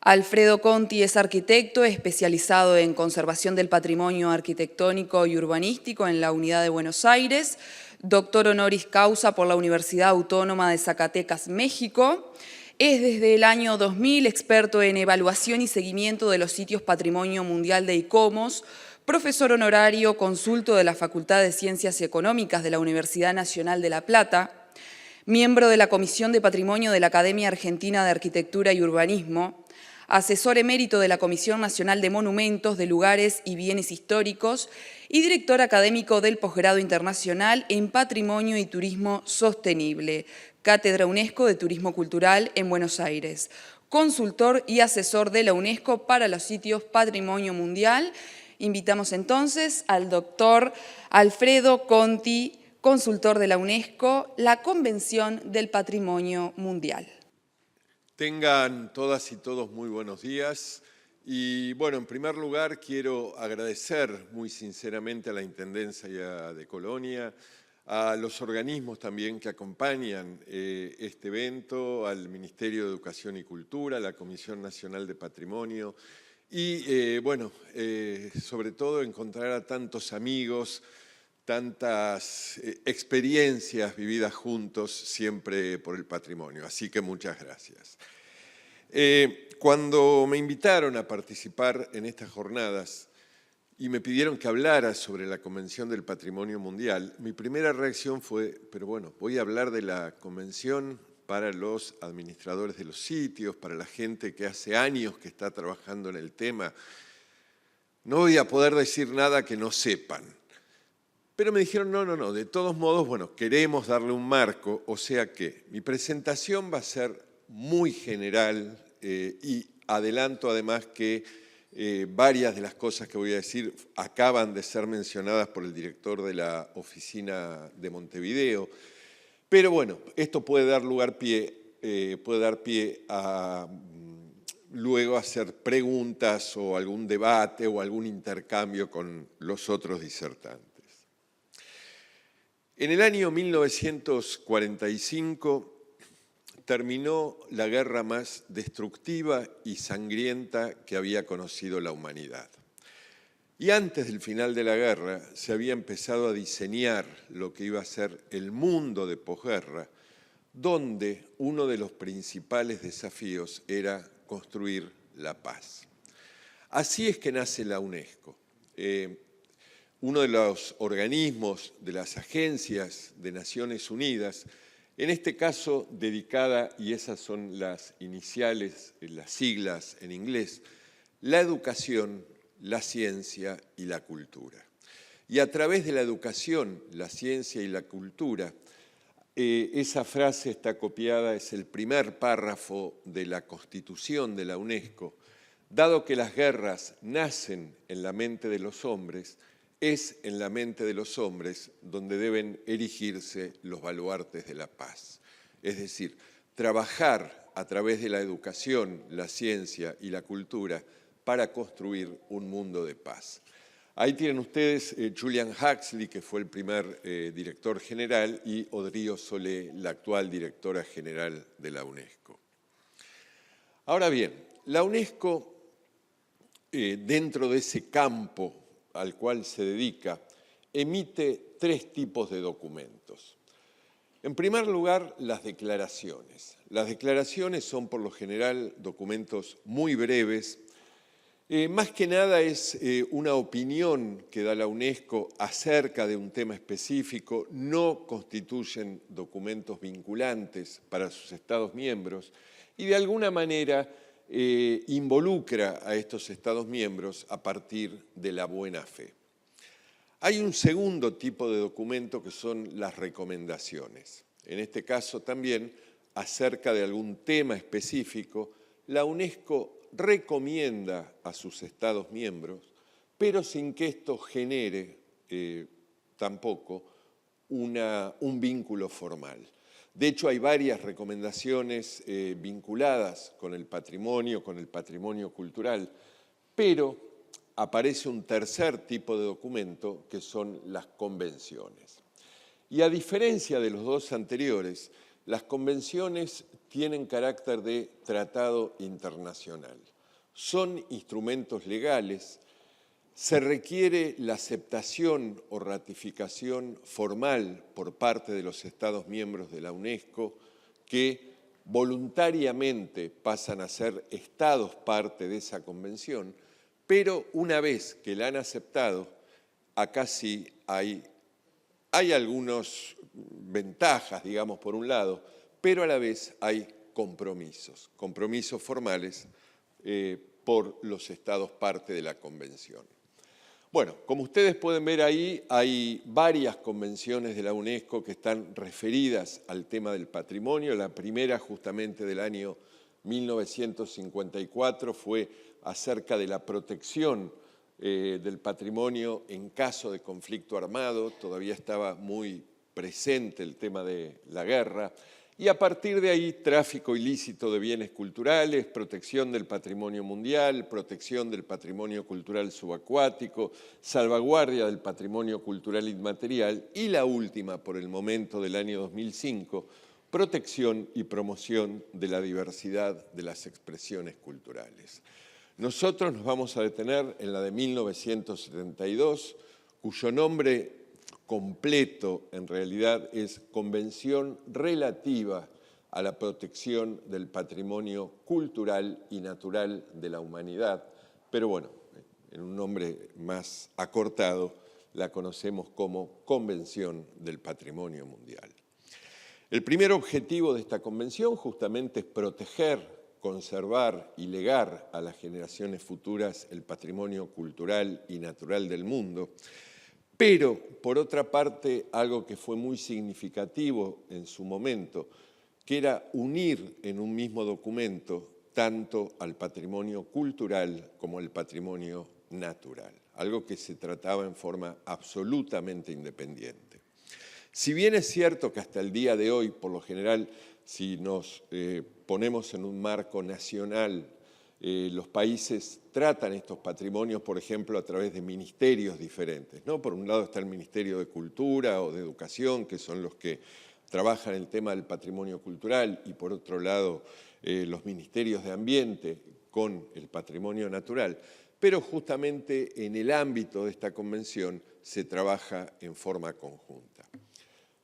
Alfredo Conti es arquitecto especializado en conservación del patrimonio arquitectónico y urbanístico en la Unidad de Buenos Aires, doctor honoris causa por la Universidad Autónoma de Zacatecas, México. Es desde el año 2000 experto en evaluación y seguimiento de los sitios Patrimonio Mundial de ICOMOS, profesor honorario consulto de la Facultad de Ciencias Económicas de la Universidad Nacional de La Plata, miembro de la Comisión de Patrimonio de la Academia Argentina de Arquitectura y Urbanismo, asesor emérito de la Comisión Nacional de Monumentos, de Lugares y Bienes Históricos y director académico del Posgrado Internacional en Patrimonio y Turismo Sostenible, Cátedra UNESCO de Turismo Cultural en Buenos Aires, consultor y asesor de la UNESCO para los sitios Patrimonio Mundial. Invitamos entonces al doctor Alfredo Conti, consultor de la UNESCO, la Convención del Patrimonio Mundial. Tengan todas y todos muy buenos días. Y bueno, en primer lugar quiero agradecer muy sinceramente a la Intendencia de Colonia, a los organismos también que acompañan este evento, al Ministerio de Educación y Cultura, a la Comisión Nacional de Patrimonio y sobre todo encontrar a tantos amigos, tantas experiencias vividas juntos siempre por el patrimonio. Así que muchas gracias. Cuando me invitaron a participar en estas jornadas y me pidieron que hablara sobre la Convención del Patrimonio Mundial, mi primera reacción fue, pero bueno, voy a hablar de la Convención para los administradores de los sitios, para la gente que hace años que está trabajando en el tema. No voy a poder decir nada que no sepan. Pero me dijeron, no, de todos modos, bueno, queremos darle un marco, o sea que mi presentación va a ser muy general y adelanto además que varias de las cosas que voy a decir acaban de ser mencionadas por el director de la oficina de Montevideo, pero bueno, esto puede dar pie a luego hacer preguntas o algún debate o algún intercambio con los otros disertantes. En el año 1945 terminó la guerra más destructiva y sangrienta que había conocido la humanidad. Y antes del final de la guerra se había empezado a diseñar lo que iba a ser el mundo de posguerra, donde uno de los principales desafíos era construir la paz. Así es que nace la UNESCO. Uno de los organismos de las agencias de Naciones Unidas, en este caso dedicada, y esas son las iniciales, las siglas en inglés, la educación, la ciencia y la cultura. Y a través de la educación, la ciencia y la cultura, esa frase está copiada, es el primer párrafo de la Constitución de la UNESCO, dado que las guerras nacen en la mente de los hombres, es en la mente de los hombres donde deben erigirse los baluartes de la paz. Es decir, trabajar a través de la educación, la ciencia y la cultura para construir un mundo de paz. Ahí tienen ustedes Julian Huxley, que fue el primer director general, y Odrio Solé, la actual directora general de la UNESCO. Ahora bien, la UNESCO, dentro de ese campo al cual se dedica, emite tres tipos de documentos. En primer lugar, las declaraciones. Las declaraciones son por lo general documentos muy breves. Más que nada es una opinión que da la UNESCO acerca de un tema específico, no constituyen documentos vinculantes para sus Estados miembros y de alguna manera involucra a estos Estados miembros a partir de la buena fe. Hay un segundo tipo de documento que son las recomendaciones. En este caso también, acerca de algún tema específico, la UNESCO recomienda a sus Estados miembros, pero sin que esto genere tampoco un vínculo formal. De hecho, hay varias recomendaciones vinculadas con el patrimonio cultural, pero aparece un tercer tipo de documento que son las convenciones. Y a diferencia de los dos anteriores, las convenciones tienen carácter de tratado internacional. Son instrumentos legales. Se requiere la aceptación o ratificación formal por parte de los Estados miembros de la UNESCO que voluntariamente pasan a ser Estados parte de esa convención, pero una vez que la han aceptado, acá sí hay algunas ventajas, digamos, por un lado, pero a la vez hay compromisos formales por los Estados parte de la convención. Bueno, como ustedes pueden ver ahí, hay varias convenciones de la UNESCO que están referidas al tema del patrimonio. La primera, justamente del año 1954, fue acerca de la protección del patrimonio en caso de conflicto armado. Todavía estaba muy presente el tema de la guerra. Y a partir de ahí, tráfico ilícito de bienes culturales, protección del patrimonio mundial, protección del patrimonio cultural subacuático, salvaguardia del patrimonio cultural inmaterial y la última, por el momento del año 2005, protección y promoción de la diversidad de las expresiones culturales. Nosotros nos vamos a detener en la de 1972, cuyo nombre completo en realidad es Convención Relativa a la Protección del Patrimonio Cultural y Natural de la Humanidad, pero bueno, en un nombre más acortado la conocemos como Convención del Patrimonio Mundial. El primer objetivo de esta convención justamente es proteger, conservar y legar a las generaciones futuras el patrimonio cultural y natural del mundo. Pero, por otra parte, algo que fue muy significativo en su momento, que era unir en un mismo documento tanto al patrimonio cultural como al patrimonio natural, algo que se trataba en forma absolutamente independiente. Si bien es cierto que hasta el día de hoy, por lo general, si nos ponemos en un marco nacional, los países tratan estos patrimonios, por ejemplo, a través de ministerios diferentes, ¿no? Por un lado está el Ministerio de Cultura o de Educación, que son los que trabajan el tema del patrimonio cultural, y por otro lado los ministerios de Ambiente con el patrimonio natural. Pero justamente en el ámbito de esta convención se trabaja en forma conjunta.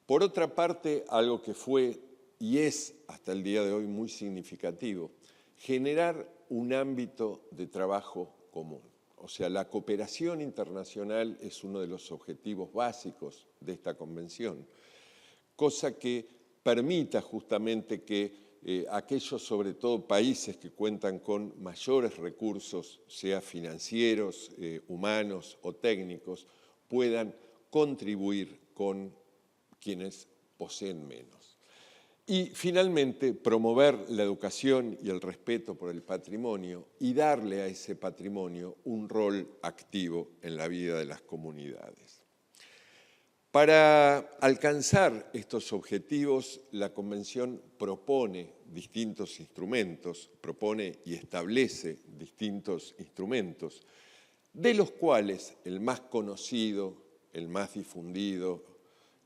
Por otra parte, algo que fue y es hasta el día de hoy muy significativo, generar un ámbito de trabajo común. O sea, la cooperación internacional es uno de los objetivos básicos de esta convención, cosa que permita justamente que aquellos, sobre todo países que cuentan con mayores recursos, sea financieros, humanos o técnicos, puedan contribuir con quienes poseen menos. Y finalmente, promover la educación y el respeto por el patrimonio y darle a ese patrimonio un rol activo en la vida de las comunidades. Para alcanzar estos objetivos, la Convención propone distintos instrumentos, propone y establece distintos instrumentos, de los cuales el más conocido, el más difundido,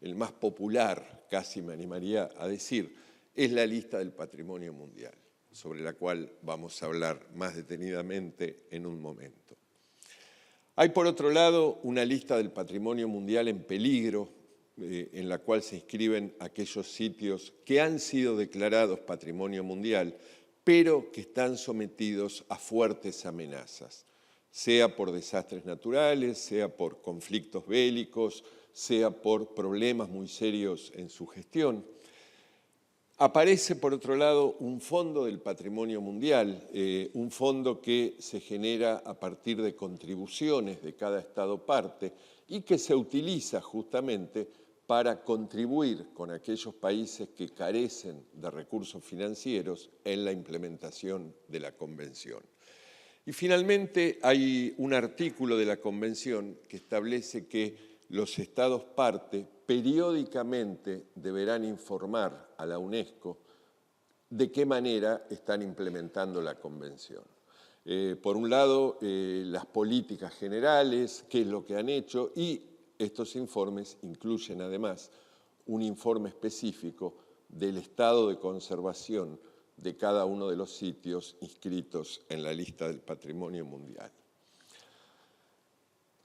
el más popular, casi me animaría a decir, es la lista del patrimonio mundial, sobre la cual vamos a hablar más detenidamente en un momento. Hay, por otro lado, una lista del patrimonio mundial en peligro, en la cual se inscriben aquellos sitios que han sido declarados patrimonio mundial, pero que están sometidos a fuertes amenazas, sea por desastres naturales, sea por conflictos bélicos, sea por problemas muy serios en su gestión. Aparece, por otro lado, un fondo del patrimonio mundial, un fondo que se genera a partir de contribuciones de cada Estado parte y que se utiliza justamente para contribuir con aquellos países que carecen de recursos financieros en la implementación de la Convención. Y finalmente hay un artículo de la Convención que establece que los Estados parte periódicamente deberán informar a la UNESCO de qué manera están implementando la Convención. Por un lado, las políticas generales, qué es lo que han hecho, y estos informes incluyen además un informe específico del estado de conservación de cada uno de los sitios inscritos en la lista del Patrimonio Mundial.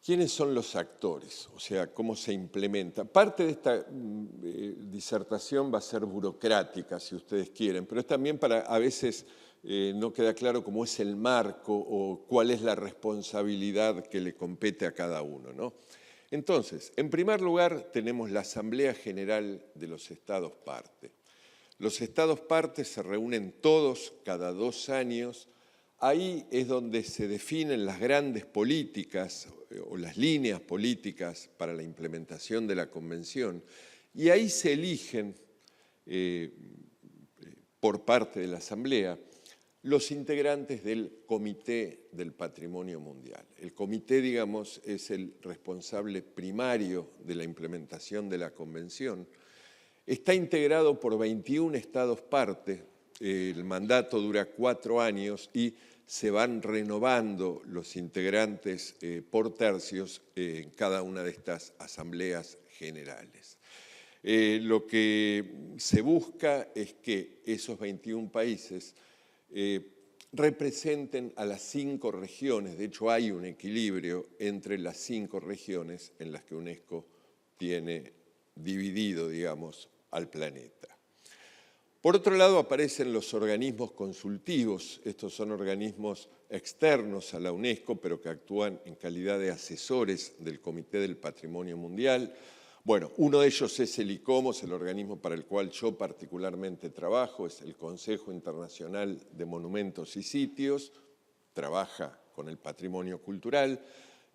¿Quiénes son los actores? O sea, ¿cómo se implementa? Parte de esta disertación va a ser burocrática, si ustedes quieren, pero es también para, a veces no queda claro cómo es el marco o cuál es la responsabilidad que le compete a cada uno, ¿no? Entonces, en primer lugar, tenemos la Asamblea General de los Estados Parte. Los Estados Parte se reúnen todos cada 2 años. Ahí es donde se definen las grandes políticas o las líneas políticas para la implementación de la Convención, y ahí se eligen por parte de la Asamblea los integrantes del Comité del Patrimonio Mundial. El comité, digamos, es el responsable primario de la implementación de la Convención. Está integrado por 21 Estados Parte. El mandato dura 4 años y se van renovando los integrantes por tercios en cada una de estas asambleas generales. Lo que se busca es que esos 21 países representen a las 5 regiones. De hecho, hay un equilibrio entre las 5 regiones en las que UNESCO tiene dividido, digamos, al planeta. Por otro lado, aparecen los organismos consultivos. Estos son organismos externos a la UNESCO, pero que actúan en calidad de asesores del Comité del Patrimonio Mundial. Bueno, uno de ellos es el ICOMOS, el organismo para el cual yo particularmente trabajo, es el Consejo Internacional de Monumentos y Sitios, trabaja con el patrimonio cultural.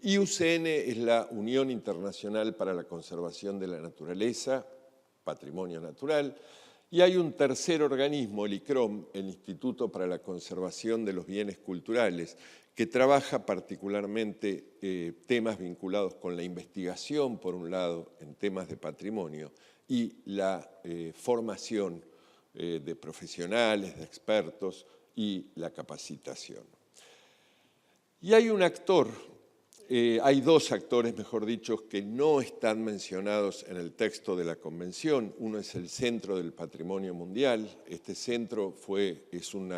IUCN es la Unión Internacional para la Conservación de la Naturaleza, Patrimonio Natural. Y hay un tercer organismo, el ICROM, el Instituto para la Conservación de los Bienes Culturales, que trabaja particularmente temas vinculados con la investigación, por un lado, en temas de patrimonio, y la formación de profesionales, de expertos, y la capacitación. Y hay un actor, hay 2 actores, mejor dicho, que no están mencionados en el texto de la Convención. Uno es el Centro del Patrimonio Mundial. Este centro es un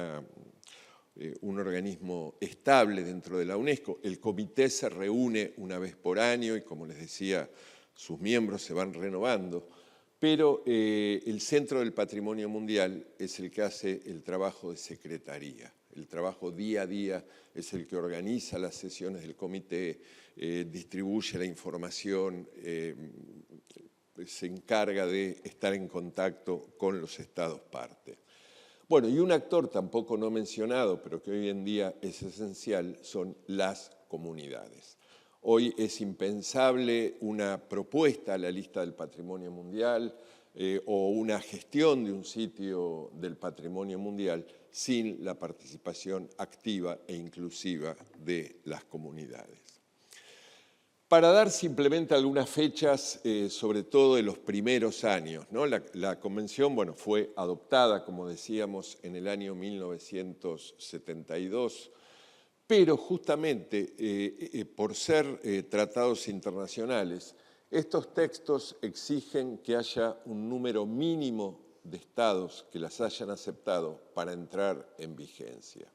organismo estable dentro de la UNESCO. El comité se reúne una vez por año y, como les decía, sus miembros se van renovando. Pero el Centro del Patrimonio Mundial es el que hace el trabajo de secretaría. El trabajo día a día es el que organiza las sesiones del comité, distribuye la información, se encarga de estar en contacto con los Estados Parte. Bueno, y un actor tampoco no mencionado, pero que hoy en día es esencial, son las comunidades. Hoy es impensable una propuesta a la lista del Patrimonio Mundial o una gestión de un sitio del Patrimonio Mundial sin la participación activa e inclusiva de las comunidades. Para dar simplemente algunas fechas, sobre todo de los primeros años, ¿no? La Convención, bueno, fue adoptada, como decíamos, en el año 1972, pero justamente por ser tratados internacionales, estos textos exigen que haya un número mínimo de estados que las hayan aceptado para entrar en vigencia.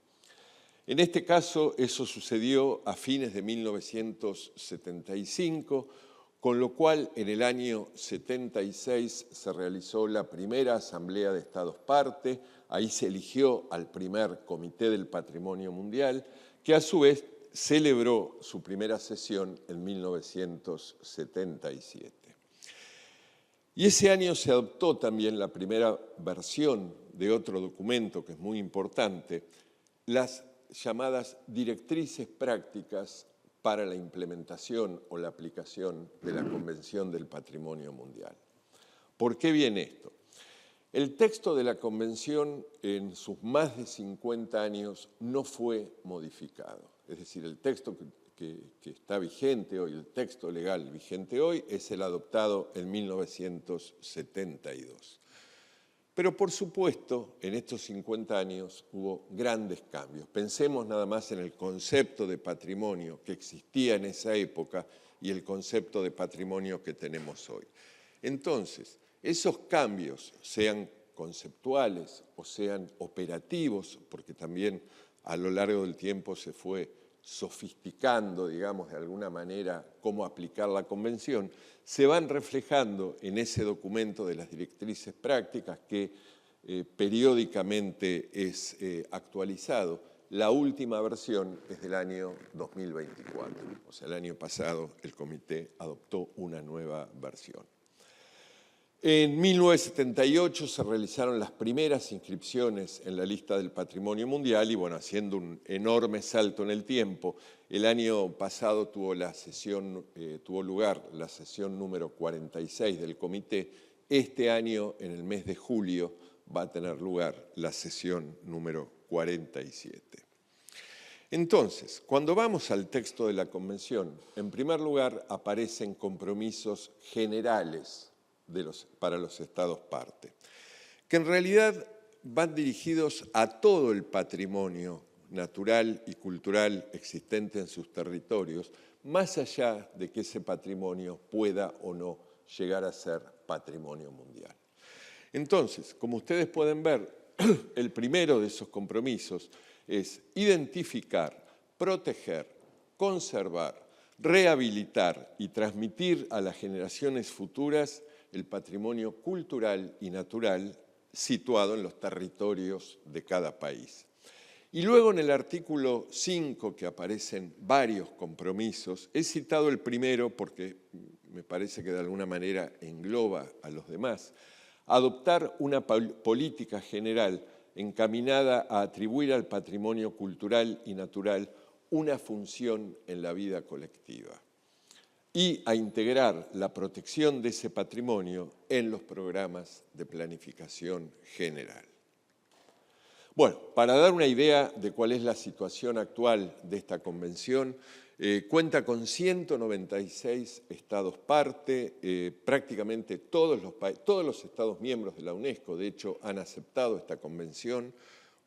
En este caso, eso sucedió a fines de 1975, con lo cual en el año 76 se realizó la primera Asamblea de Estados Parte. Ahí se eligió al primer Comité del Patrimonio Mundial, que a su vez celebró su primera sesión en 1977. Y ese año se adoptó también la primera versión de otro documento que es muy importante, las llamadas directrices prácticas para la implementación o la aplicación de la Convención del Patrimonio Mundial. ¿Por qué viene esto? El texto de la Convención en sus más de 50 años no fue modificado. Es decir, el texto que está vigente hoy, el texto legal vigente hoy, es el adoptado en 1972. Pero por supuesto, en estos 50 años hubo grandes cambios. Pensemos nada más en el concepto de patrimonio que existía en esa época y el concepto de patrimonio que tenemos hoy. Entonces, esos cambios, sean conceptuales o sean operativos, porque también a lo largo del tiempo se fue sofisticando, digamos, de alguna manera cómo aplicar la convención, se van reflejando en ese documento de las directrices prácticas que periódicamente es actualizado. La última versión es del año 2024, o sea, el año pasado el comité adoptó una nueva versión. En 1978 se realizaron las primeras inscripciones en la lista del Patrimonio Mundial y, bueno, haciendo un enorme salto en el tiempo, el año pasado tuvo lugar la sesión número 46 del comité. Este año, en el mes de julio, va a tener lugar la sesión número 47. Entonces, cuando vamos al texto de la Convención, en primer lugar aparecen compromisos generales para los Estados parte, que en realidad van dirigidos a todo el patrimonio natural y cultural existente en sus territorios, más allá de que ese patrimonio pueda o no llegar a ser patrimonio mundial. Entonces, como ustedes pueden ver, el primero de esos compromisos es identificar, proteger, conservar, rehabilitar y transmitir a las generaciones futuras el patrimonio cultural y natural situado en los territorios de cada país. Y luego en el artículo 5, que aparecen varios compromisos, he citado el primero porque me parece que de alguna manera engloba a los demás, adoptar una política general encaminada a atribuir al patrimonio cultural y natural una función en la vida colectiva y a integrar la protección de ese patrimonio en los programas de planificación general. Bueno, para dar una idea de cuál es la situación actual de esta convención, cuenta con 196 estados parte, prácticamente todos los estados miembros de la UNESCO, de hecho, han aceptado esta convención,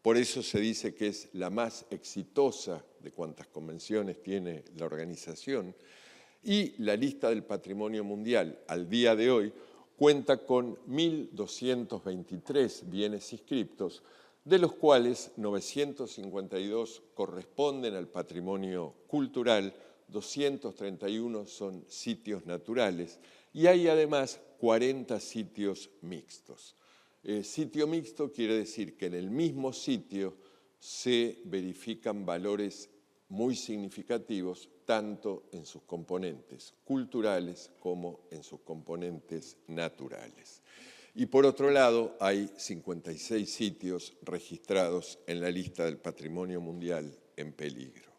por eso se dice que es la más exitosa de cuantas convenciones tiene la organización, y la lista del patrimonio mundial al día de hoy cuenta con 1.223 bienes inscriptos, de los cuales 952 corresponden al patrimonio cultural, 231 son sitios naturales y hay además 40 sitios mixtos. Sitio mixto quiere decir que en el mismo sitio se verifican valores muy significativos tanto en sus componentes culturales como en sus componentes naturales. Y por otro lado, hay 56 sitios registrados en la lista del Patrimonio Mundial en peligro.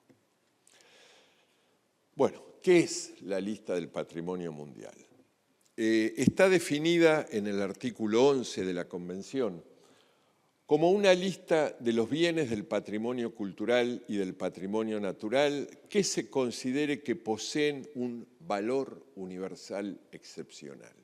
Bueno, ¿qué es la lista del Patrimonio Mundial? Está definida en el artículo 11 de la Convención como una lista de los bienes del patrimonio cultural y del patrimonio natural que se considere que poseen un valor universal excepcional.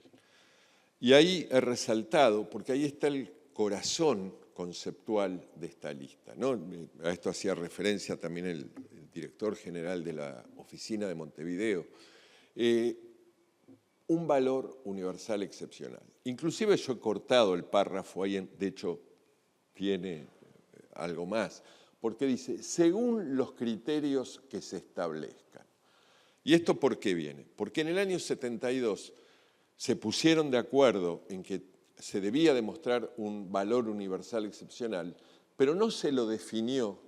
Y ahí he resaltado, porque ahí está el corazón conceptual de esta lista, ¿no? A esto hacía referencia también el director general de la Oficina de Montevideo. Un valor universal excepcional. Inclusive yo he cortado el párrafo ahí, de hecho tiene algo más, porque dice, según los criterios que se establezcan. ¿Y esto por qué viene? Porque en el año 72 se pusieron de acuerdo en que se debía demostrar un valor universal excepcional, pero no se lo definió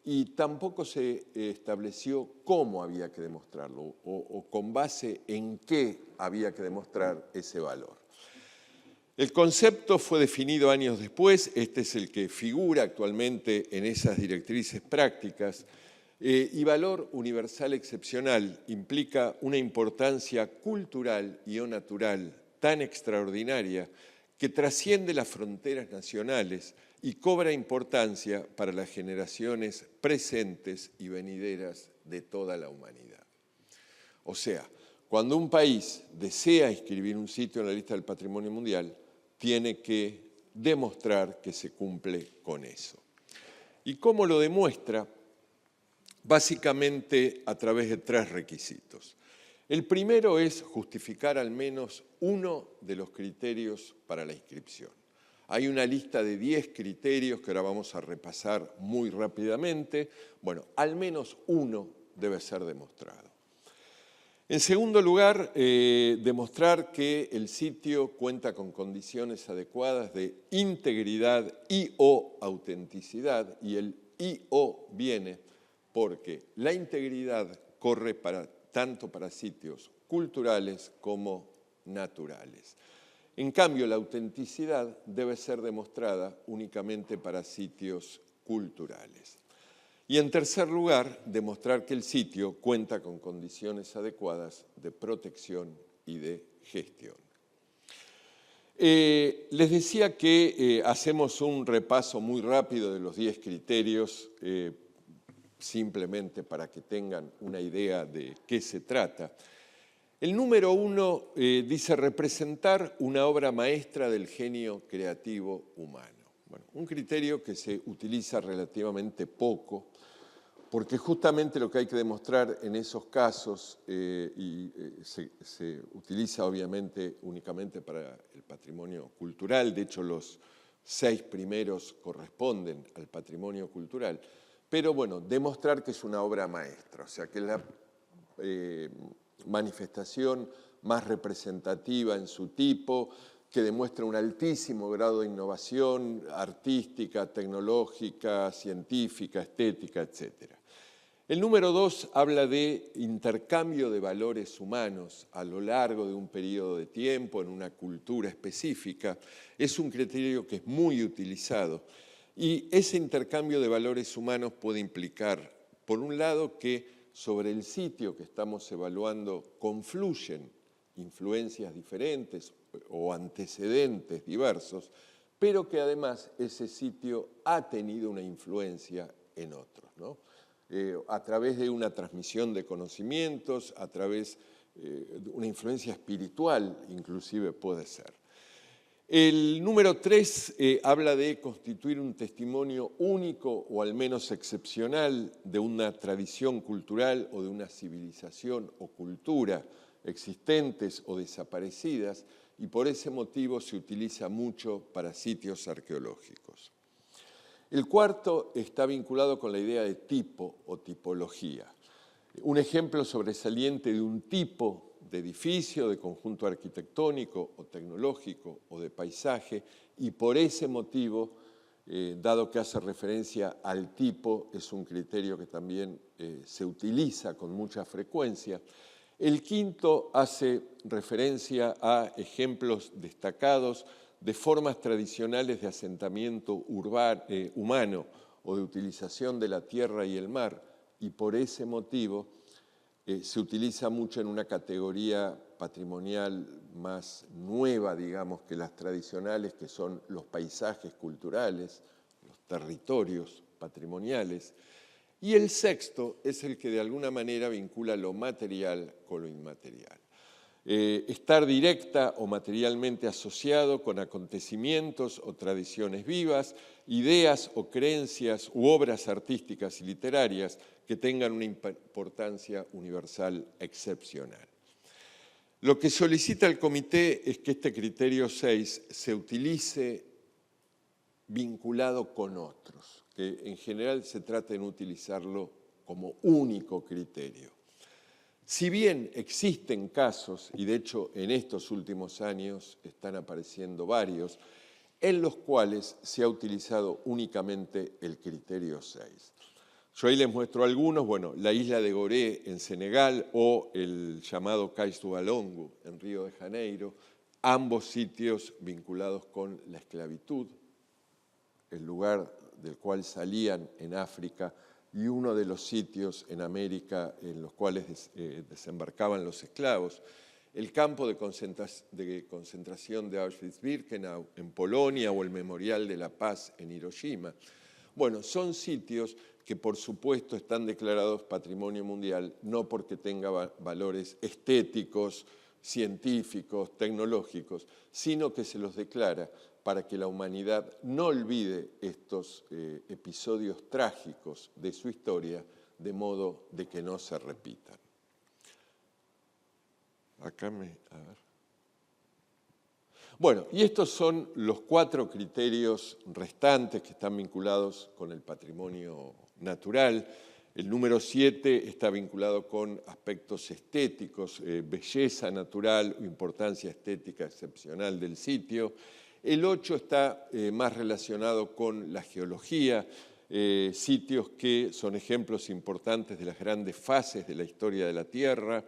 y tampoco se estableció cómo había que demostrarlo o con base en qué había que demostrar ese valor. El concepto fue definido años después, este es el que figura actualmente en esas directrices prácticas, y valor universal excepcional implica una importancia cultural y o natural tan extraordinaria que trasciende las fronteras nacionales y cobra importancia para las generaciones presentes y venideras de toda la humanidad. O sea, cuando un país desea inscribir un sitio en la lista del Patrimonio Mundial, tiene que demostrar que se cumple con eso. ¿Y cómo lo demuestra? Básicamente a través de 3 requisitos. El primero es justificar al menos uno de los criterios para la inscripción. Hay una lista de 10 criterios que ahora vamos a repasar muy rápidamente. Bueno, al menos uno debe ser demostrado. En segundo lugar, demostrar que el sitio cuenta con condiciones adecuadas de integridad y o autenticidad, y el y o viene porque la integridad corre tanto para sitios culturales como naturales. En cambio, la autenticidad debe ser demostrada únicamente para sitios culturales. Y en tercer lugar, demostrar que el sitio cuenta con condiciones adecuadas de protección y de gestión. Les decía que hacemos un repaso muy rápido de los 10 criterios, simplemente para que tengan una idea de qué se trata. El número 1 dice representar una obra maestra del genio creativo humano. Bueno, un criterio que se utiliza relativamente poco, porque justamente lo que hay que demostrar en esos casos, se utiliza obviamente únicamente para el patrimonio cultural, de hecho los 6 primeros corresponden al patrimonio cultural, pero bueno, demostrar que es una obra maestra, o sea, que es la manifestación más representativa en su tipo, que demuestra un altísimo grado de innovación artística, tecnológica, científica, estética, etc. El número 2 habla de intercambio de valores humanos a lo largo de un periodo de tiempo en una cultura específica. Es un criterio que es muy utilizado y ese intercambio de valores humanos puede implicar, por un lado, que sobre el sitio que estamos evaluando confluyen influencias diferentes o antecedentes diversos, pero que además ese sitio ha tenido una influencia en otros, ¿no? A través de una transmisión de conocimientos, a través de una influencia espiritual inclusive puede ser. El número 3 habla de constituir un testimonio único o al menos excepcional de una tradición cultural o de una civilización o cultura existentes o desaparecidas, y por ese motivo se utiliza mucho para sitios arqueológicos. El cuarto está vinculado con la idea de tipo o tipología. Un ejemplo sobresaliente de un tipo de edificio, de conjunto arquitectónico o tecnológico o de paisaje, y por ese motivo, dado que hace referencia al tipo, es un criterio que también se utiliza con mucha frecuencia. El quinto hace referencia a ejemplos destacados de formas tradicionales de asentamiento humano o de utilización de la tierra y el mar, y por ese motivo se utiliza mucho en una categoría patrimonial más nueva, digamos, que las tradicionales, que son los paisajes culturales, los territorios patrimoniales. Y el sexto es el que de alguna manera vincula lo material con lo inmaterial. Estar directa o materialmente asociado con acontecimientos o tradiciones vivas, ideas o creencias u obras artísticas y literarias que tengan una importancia universal excepcional. Lo que solicita el comité es que este criterio 6 se utilice vinculado con otros, que en general se trata de utilizarlo como único criterio. Si bien existen casos, y de hecho en estos últimos años están apareciendo varios, en los cuales se ha utilizado únicamente el criterio 6. Yo ahí les muestro algunos, bueno, la isla de Gorée en Senegal o el llamado Cais do Valongo en Río de Janeiro, ambos sitios vinculados con la esclavitud, el lugar del cual salían en África, y uno de los sitios en América en los cuales desembarcaban los esclavos, el campo de concentración de Auschwitz-Birkenau en Polonia o el Memorial de la Paz en Hiroshima. Bueno, son sitios que por supuesto están declarados Patrimonio Mundial, no porque tenga valores estéticos, científicos, tecnológicos, sino que se los declara para que la humanidad no olvide estos episodios trágicos de su historia, de modo de que no se repitan. A ver. Bueno, y estos son los 4 criterios restantes que están vinculados con el patrimonio natural. El número 7 está vinculado con aspectos estéticos, belleza natural o importancia estética excepcional del sitio. El 8 está más relacionado con la geología, sitios que son ejemplos importantes de las grandes fases de la historia de la Tierra.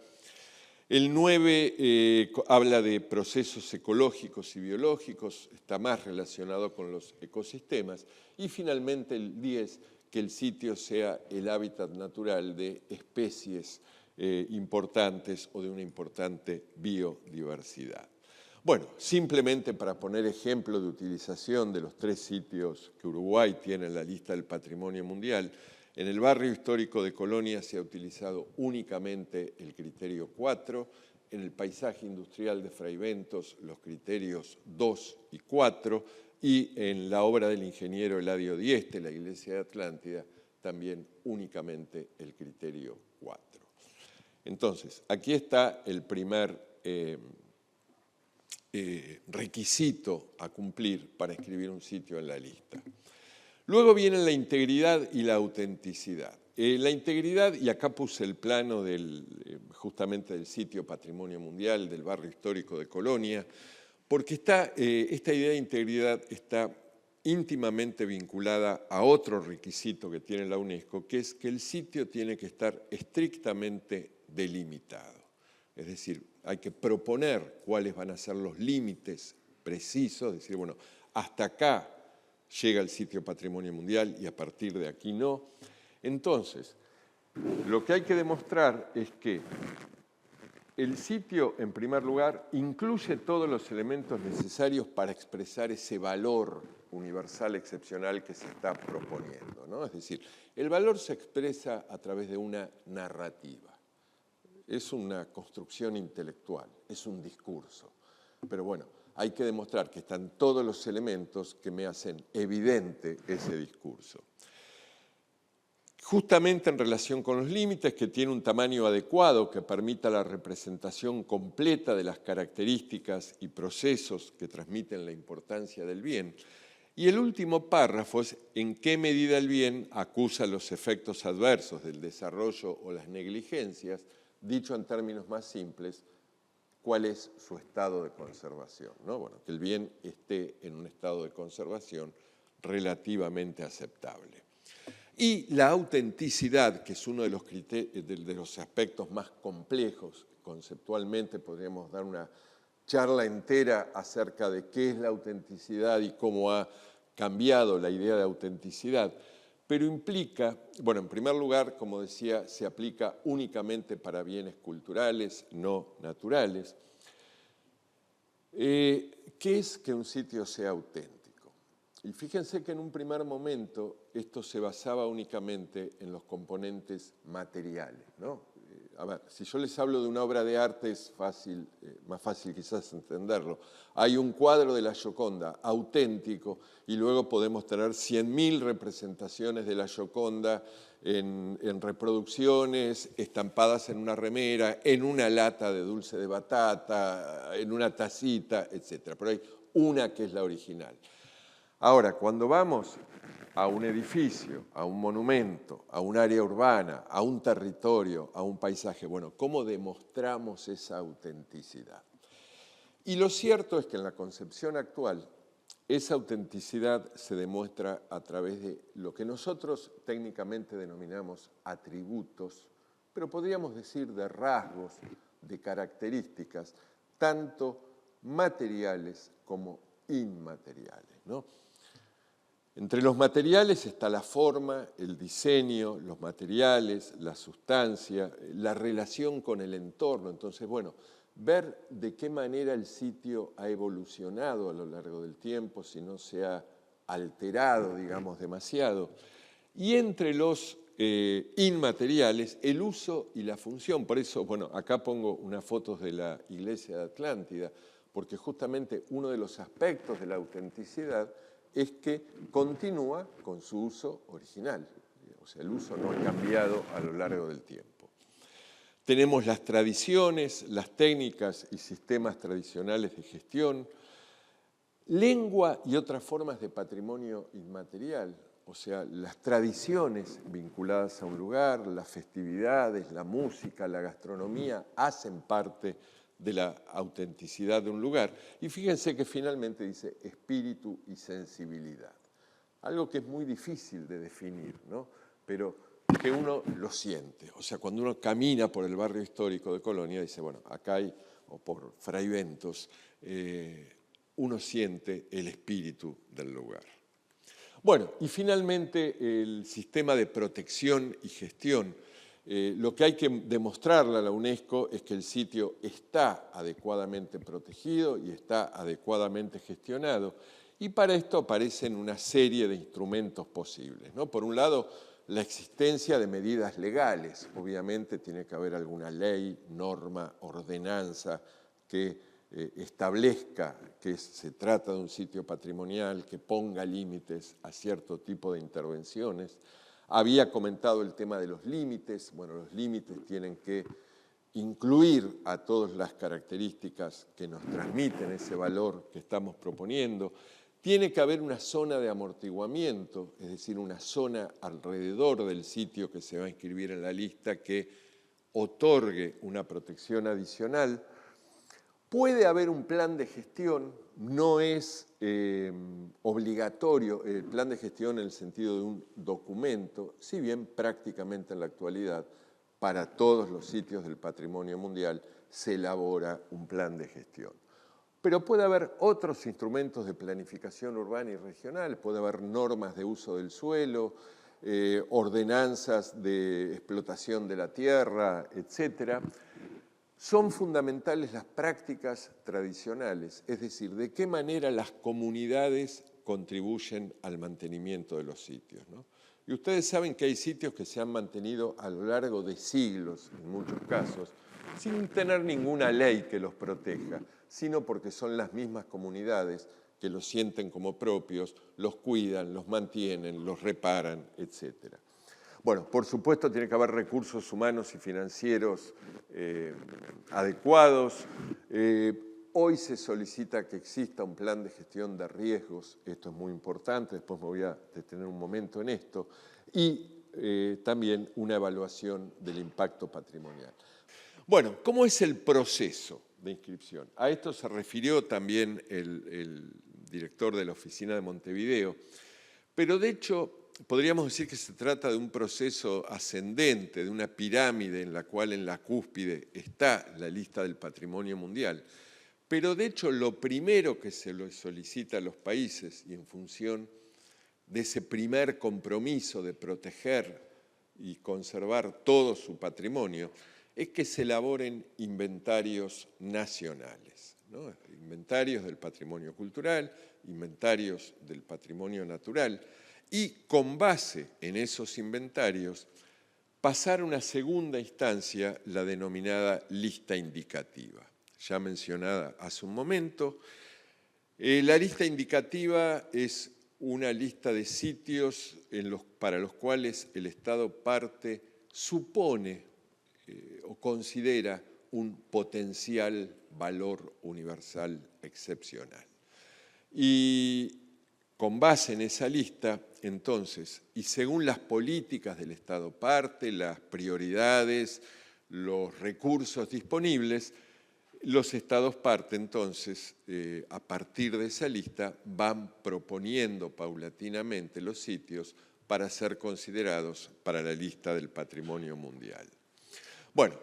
El 9 habla de procesos ecológicos y biológicos, está más relacionado con los ecosistemas. Y finalmente el 10, que el sitio sea el hábitat natural de especies importantes o de una importante biodiversidad. Bueno, simplemente para poner ejemplo de utilización de los 3 sitios que Uruguay tiene en la lista del Patrimonio Mundial, en el barrio histórico de Colonia se ha utilizado únicamente el criterio 4, en el paisaje industrial de Fraiventos los criterios 2 y 4, y en la obra del ingeniero Eladio Dieste, la iglesia de Atlántida, también únicamente el criterio 4. Entonces, aquí está el primer requisito a cumplir para escribir un sitio en la lista. Luego vienen la integridad y la autenticidad. La integridad, y acá puse el plano justamente del sitio Patrimonio Mundial del barrio histórico de Colonia, porque esta idea de integridad está íntimamente vinculada a otro requisito que tiene la UNESCO, que es que el sitio tiene que estar estrictamente delimitado. Es decir, hay que proponer cuáles van a ser los límites precisos, decir, bueno, hasta acá llega el sitio Patrimonio Mundial y a partir de aquí no. Entonces, lo que hay que demostrar es que el sitio, en primer lugar, incluye todos los elementos necesarios para expresar ese valor universal excepcional que se está proponiendo, ¿no? Es decir, el valor se expresa a través de una narrativa. Es una construcción intelectual, es un discurso. Pero bueno, hay que demostrar que están todos los elementos que me hacen evidente ese discurso. Justamente en relación con los límites, que tiene un tamaño adecuado que permita la representación completa de las características y procesos que transmiten la importancia del bien. Y el último párrafo es en qué medida el bien acusa los efectos adversos del desarrollo o las negligencias, dicho en términos más simples, cuál es su estado de conservación, ¿no? Bueno, que el bien esté en un estado de conservación relativamente aceptable. Y la autenticidad, que es uno de los aspectos más complejos, conceptualmente podríamos dar una charla entera acerca de qué es la autenticidad y cómo ha cambiado la idea de autenticidad, pero implica, bueno, en primer lugar, como decía, se aplica únicamente para bienes culturales, no naturales. ¿Qué es que un sitio sea auténtico? Y fíjense que en un primer momento esto se basaba únicamente en los componentes materiales, ¿no? A ver, si yo les hablo de una obra de arte es fácil, más fácil quizás entenderlo. Hay un cuadro de la Gioconda auténtico y luego podemos tener 100.000 representaciones de la Gioconda en reproducciones, estampadas en una remera, en una lata de dulce de batata, en una tacita, etc. Pero hay una que es la original. Ahora, cuando vamos a un edificio, a un monumento, a un área urbana, a un territorio, a un paisaje, bueno, ¿cómo demostramos esa autenticidad? Y lo cierto es que en la concepción actual, esa autenticidad se demuestra a través de lo que nosotros técnicamente denominamos atributos, pero podríamos decir de rasgos, de características, tanto materiales como inmateriales, ¿no? Entre los materiales está la forma, el diseño, los materiales, la sustancia, la relación con el entorno. Entonces, bueno, ver de qué manera el sitio ha evolucionado a lo largo del tiempo, si no se ha alterado, digamos, demasiado. Y entre los inmateriales, el uso y la función. Por eso, bueno, acá pongo unas fotos de la iglesia de Atlántida, porque justamente uno de los aspectos de la autenticidad es que continúa con su uso original. O sea, el uso no ha cambiado a lo largo del tiempo. Tenemos las tradiciones, las técnicas y sistemas tradicionales de gestión. Lengua y otras formas de patrimonio inmaterial, o sea, las tradiciones vinculadas a un lugar, las festividades, la música, la gastronomía, hacen parte de la autenticidad de un lugar. Y fíjense que finalmente dice espíritu y sensibilidad. Algo que es muy difícil de definir, ¿no? Pero que uno lo siente. O sea, cuando uno camina por el barrio histórico de Colonia, dice, bueno, acá hay, o por Fray Ventos, uno siente el espíritu del lugar. Bueno, y finalmente el sistema de protección y gestión. Lo que hay que demostrarle a la UNESCO es que el sitio está adecuadamente protegido y está adecuadamente gestionado. Y para esto aparecen una serie de instrumentos posibles, ¿no? Por un lado, la existencia de medidas legales. Obviamente tiene que haber alguna ley, norma, ordenanza que establezca que se trata de un sitio patrimonial, que ponga límites a cierto tipo de intervenciones. Había comentado el tema de los límites. Bueno, los límites tienen que incluir a todas las características que nos transmiten ese valor que estamos proponiendo. Tiene que haber una zona de amortiguamiento, es decir, una zona alrededor del sitio que se va a inscribir en la lista que otorgue una protección adicional. Puede haber un plan de gestión, no es obligatorio el plan de gestión en el sentido de un documento, si bien prácticamente en la actualidad para todos los sitios del patrimonio mundial se elabora un plan de gestión. Pero puede haber otros instrumentos de planificación urbana y regional, puede haber normas de uso del suelo, ordenanzas de explotación de la tierra, etc. Son fundamentales las prácticas tradicionales, es decir, de qué manera las comunidades contribuyen al mantenimiento de los sitios, ¿no? Y ustedes saben que hay sitios que se han mantenido a lo largo de siglos, en muchos casos, sin tener ninguna ley que los proteja, sino porque son las mismas comunidades que los sienten como propios, los cuidan, los mantienen, los reparan, etc. Bueno, por supuesto tiene que haber recursos humanos y financieros adecuados. Hoy se solicita que exista un plan de gestión de riesgos, esto es muy importante, después me voy a detener un momento en esto, y también una evaluación del impacto patrimonial. Bueno, ¿cómo es el proceso de inscripción? A esto se refirió también el director de la oficina de Montevideo, pero de hecho podríamos decir que se trata de un proceso ascendente, de una pirámide en la cual en la cúspide está la lista del patrimonio mundial. Pero de hecho lo primero que se le solicita a los países, y en función de ese primer compromiso de proteger y conservar todo su patrimonio, es que se elaboren inventarios nacionales, ¿no? Inventarios del patrimonio cultural, inventarios del patrimonio natural, y con base en esos inventarios pasar a una segunda instancia, la denominada lista indicativa, ya mencionada hace un momento. La lista indicativa es una lista de sitios para los cuales el Estado parte supone o considera un potencial valor universal excepcional. Y con base en esa lista, entonces, y según las políticas del Estado parte, las prioridades, los recursos disponibles, los Estados parte, entonces, a partir de esa lista, van proponiendo paulatinamente los sitios para ser considerados para la lista del patrimonio mundial. Bueno,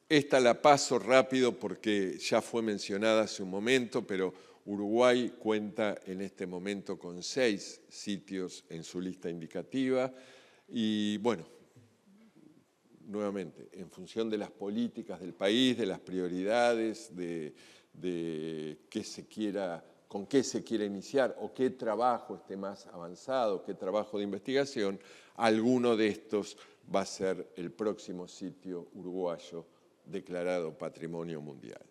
esta la paso rápido porque ya fue mencionada hace un momento, pero Uruguay cuenta en este momento con 6 sitios en su lista indicativa y, bueno, nuevamente, en función de las políticas del país, de las prioridades, de con qué se quiera iniciar o qué trabajo esté más avanzado, qué trabajo de investigación, alguno de estos va a ser el próximo sitio uruguayo declarado Patrimonio Mundial.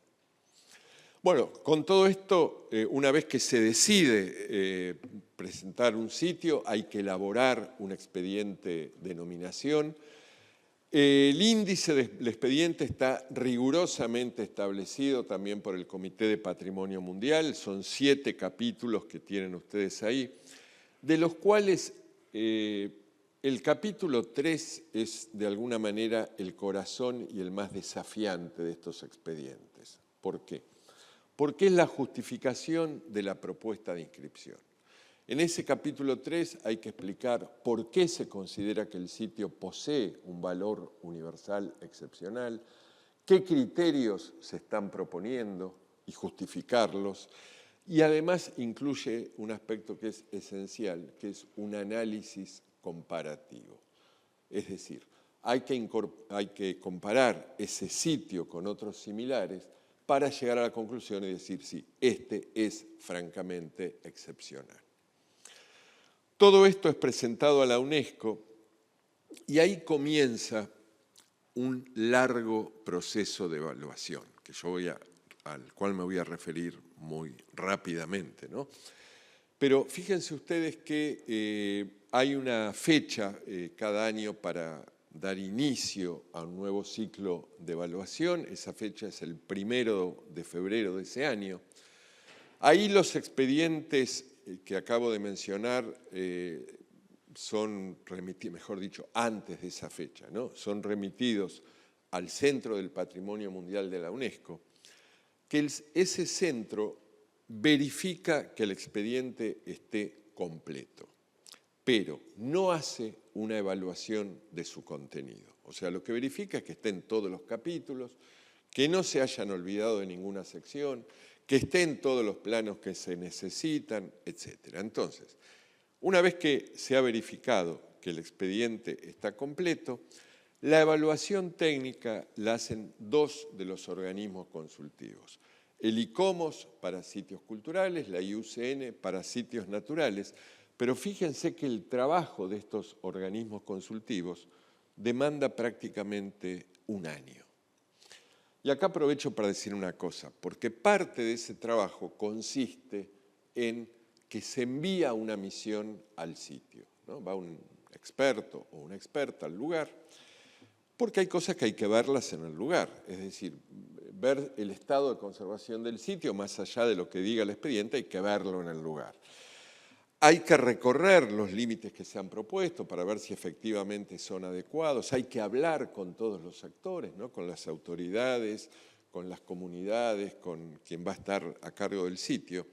Bueno, con todo esto, una vez que se decide presentar un sitio, hay que elaborar un expediente de nominación. El índice del expediente está rigurosamente establecido también por el Comité de Patrimonio Mundial. Son 7 capítulos que tienen ustedes ahí, de los cuales el capítulo 3 es de alguna manera el corazón y el más desafiante de estos expedientes. ¿Por qué? Porque es la justificación de la propuesta de inscripción. En ese capítulo 3 hay que explicar por qué se considera que el sitio posee un valor universal excepcional, qué criterios se están proponiendo y justificarlos, y además incluye un aspecto que es esencial, que es un análisis comparativo. Es decir, hay que comparar ese sitio con otros similares para llegar a la conclusión y decir, sí, este es francamente excepcional. Todo esto es presentado a la UNESCO y ahí comienza un largo proceso de evaluación, que al cual me voy a referir muy rápidamente, ¿no? Pero fíjense ustedes que hay una fecha cada año para dar inicio a un nuevo ciclo de evaluación. Esa fecha es el 1 de febrero de ese año. Ahí los expedientes que acabo de mencionar son remitidos, mejor dicho, antes de esa fecha, ¿no? Son remitidos al Centro del Patrimonio Mundial de la UNESCO, que ese centro verifica que el expediente esté completo, pero no hace una evaluación de su contenido. O sea, lo que verifica es que estén todos los capítulos, que no se hayan olvidado de ninguna sección, que estén todos los planos que se necesitan, etc. Entonces, una vez que se ha verificado que el expediente está completo, la evaluación técnica la hacen 2 de los organismos consultivos. El ICOMOS para sitios culturales, la IUCN para sitios naturales, pero fíjense que el trabajo de estos organismos consultivos demanda prácticamente un año. Y acá aprovecho para decir una cosa, porque parte de ese trabajo consiste en que se envía una misión al sitio, ¿no? Va un experto o una experta al lugar, porque hay cosas que hay que verlas en el lugar, es decir, ver el estado de conservación del sitio, más allá de lo que diga el expediente, hay que verlo en el lugar. Hay que recorrer los límites que se han propuesto para ver si efectivamente son adecuados, hay que hablar con todos los actores, ¿no? Con las autoridades, con las comunidades, con quien va a estar a cargo del sitio.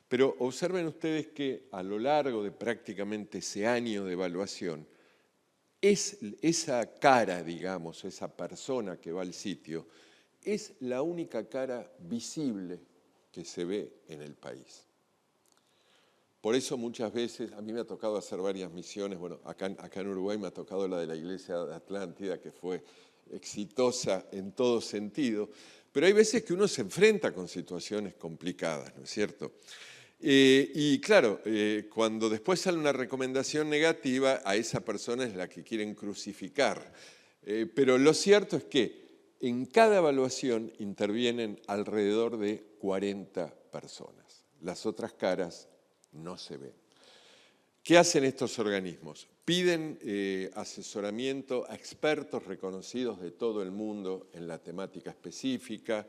Pero observen ustedes que a lo largo de prácticamente ese año de evaluación, esa cara, digamos, esa persona que va al sitio, es la única cara visible que se ve en el país. Por eso muchas veces, a mí me ha tocado hacer varias misiones, bueno, acá en Uruguay me ha tocado la de la iglesia de Atlántida, que fue exitosa en todo sentido, pero hay veces que uno se enfrenta con situaciones complicadas, ¿no es cierto? Y claro, cuando después sale una recomendación negativa, a esa persona es la que quieren crucificar. Pero lo cierto es que en cada evaluación intervienen alrededor de 40 personas. Las otras caras no se ven. ¿Qué hacen estos organismos? Piden asesoramiento a expertos reconocidos de todo el mundo en la temática específica,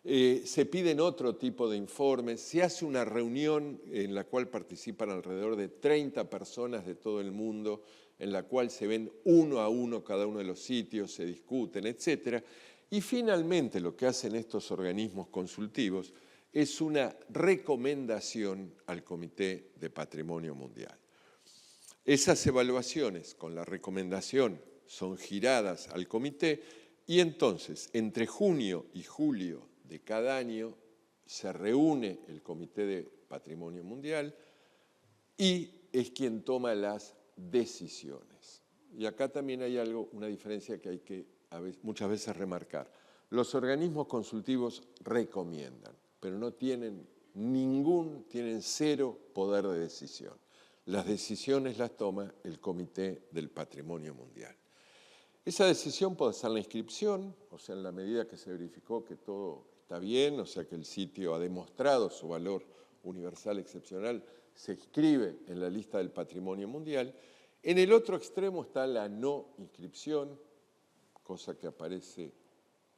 se piden otro tipo de informes, se hace una reunión en la cual participan alrededor de 30 personas de todo el mundo, en la cual se ven uno a uno cada uno de los sitios, se discuten, etc. Y finalmente lo que hacen estos organismos consultivos es una recomendación al Comité de Patrimonio Mundial. Esas evaluaciones con la recomendación son giradas al comité y entonces entre junio y julio de cada año se reúne el Comité de Patrimonio Mundial y es quien toma las decisiones. Y acá también hay una diferencia que hay que muchas veces remarcar. Los organismos consultivos recomiendan, pero no tienen tienen 0 poder de decisión. Las decisiones las toma el Comité del Patrimonio Mundial. Esa decisión puede ser la inscripción, o sea, en la medida que se verificó que todo está bien, o sea, que el sitio ha demostrado su valor universal excepcional, se inscribe en la lista del Patrimonio Mundial. En el otro extremo está la no inscripción, cosa que aparece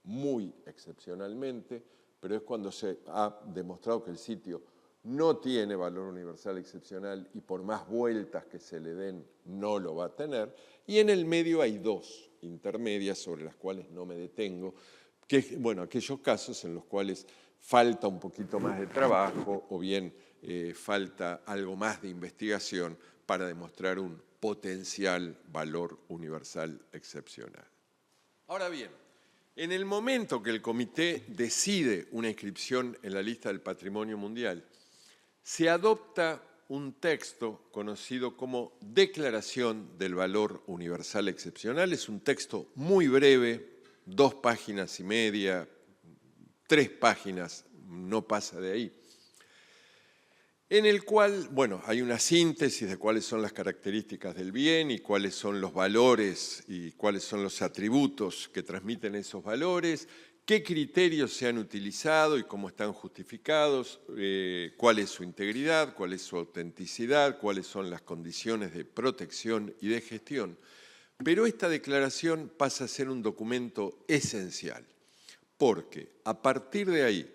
muy excepcionalmente, pero es cuando se ha demostrado que el sitio no tiene valor universal excepcional y por más vueltas que se le den no lo va a tener. Y en el medio hay dos intermedias sobre las cuales no me detengo, que bueno, aquellos casos en los cuales falta un poquito más de trabajo o bien falta algo más de investigación para demostrar un potencial valor universal excepcional. Ahora bien, en el momento que el comité decide una inscripción en la lista del Patrimonio Mundial, se adopta un texto conocido como Declaración del Valor Universal Excepcional. Es un texto muy breve, 2 páginas y media, 3 páginas, no pasa de ahí, en el cual, bueno, hay una síntesis de cuáles son las características del bien y cuáles son los valores y cuáles son los atributos que transmiten esos valores, qué criterios se han utilizado y cómo están justificados, cuál es su integridad, cuál es su autenticidad, cuáles son las condiciones de protección y de gestión. Pero esta declaración pasa a ser un documento esencial, porque a partir de ahí,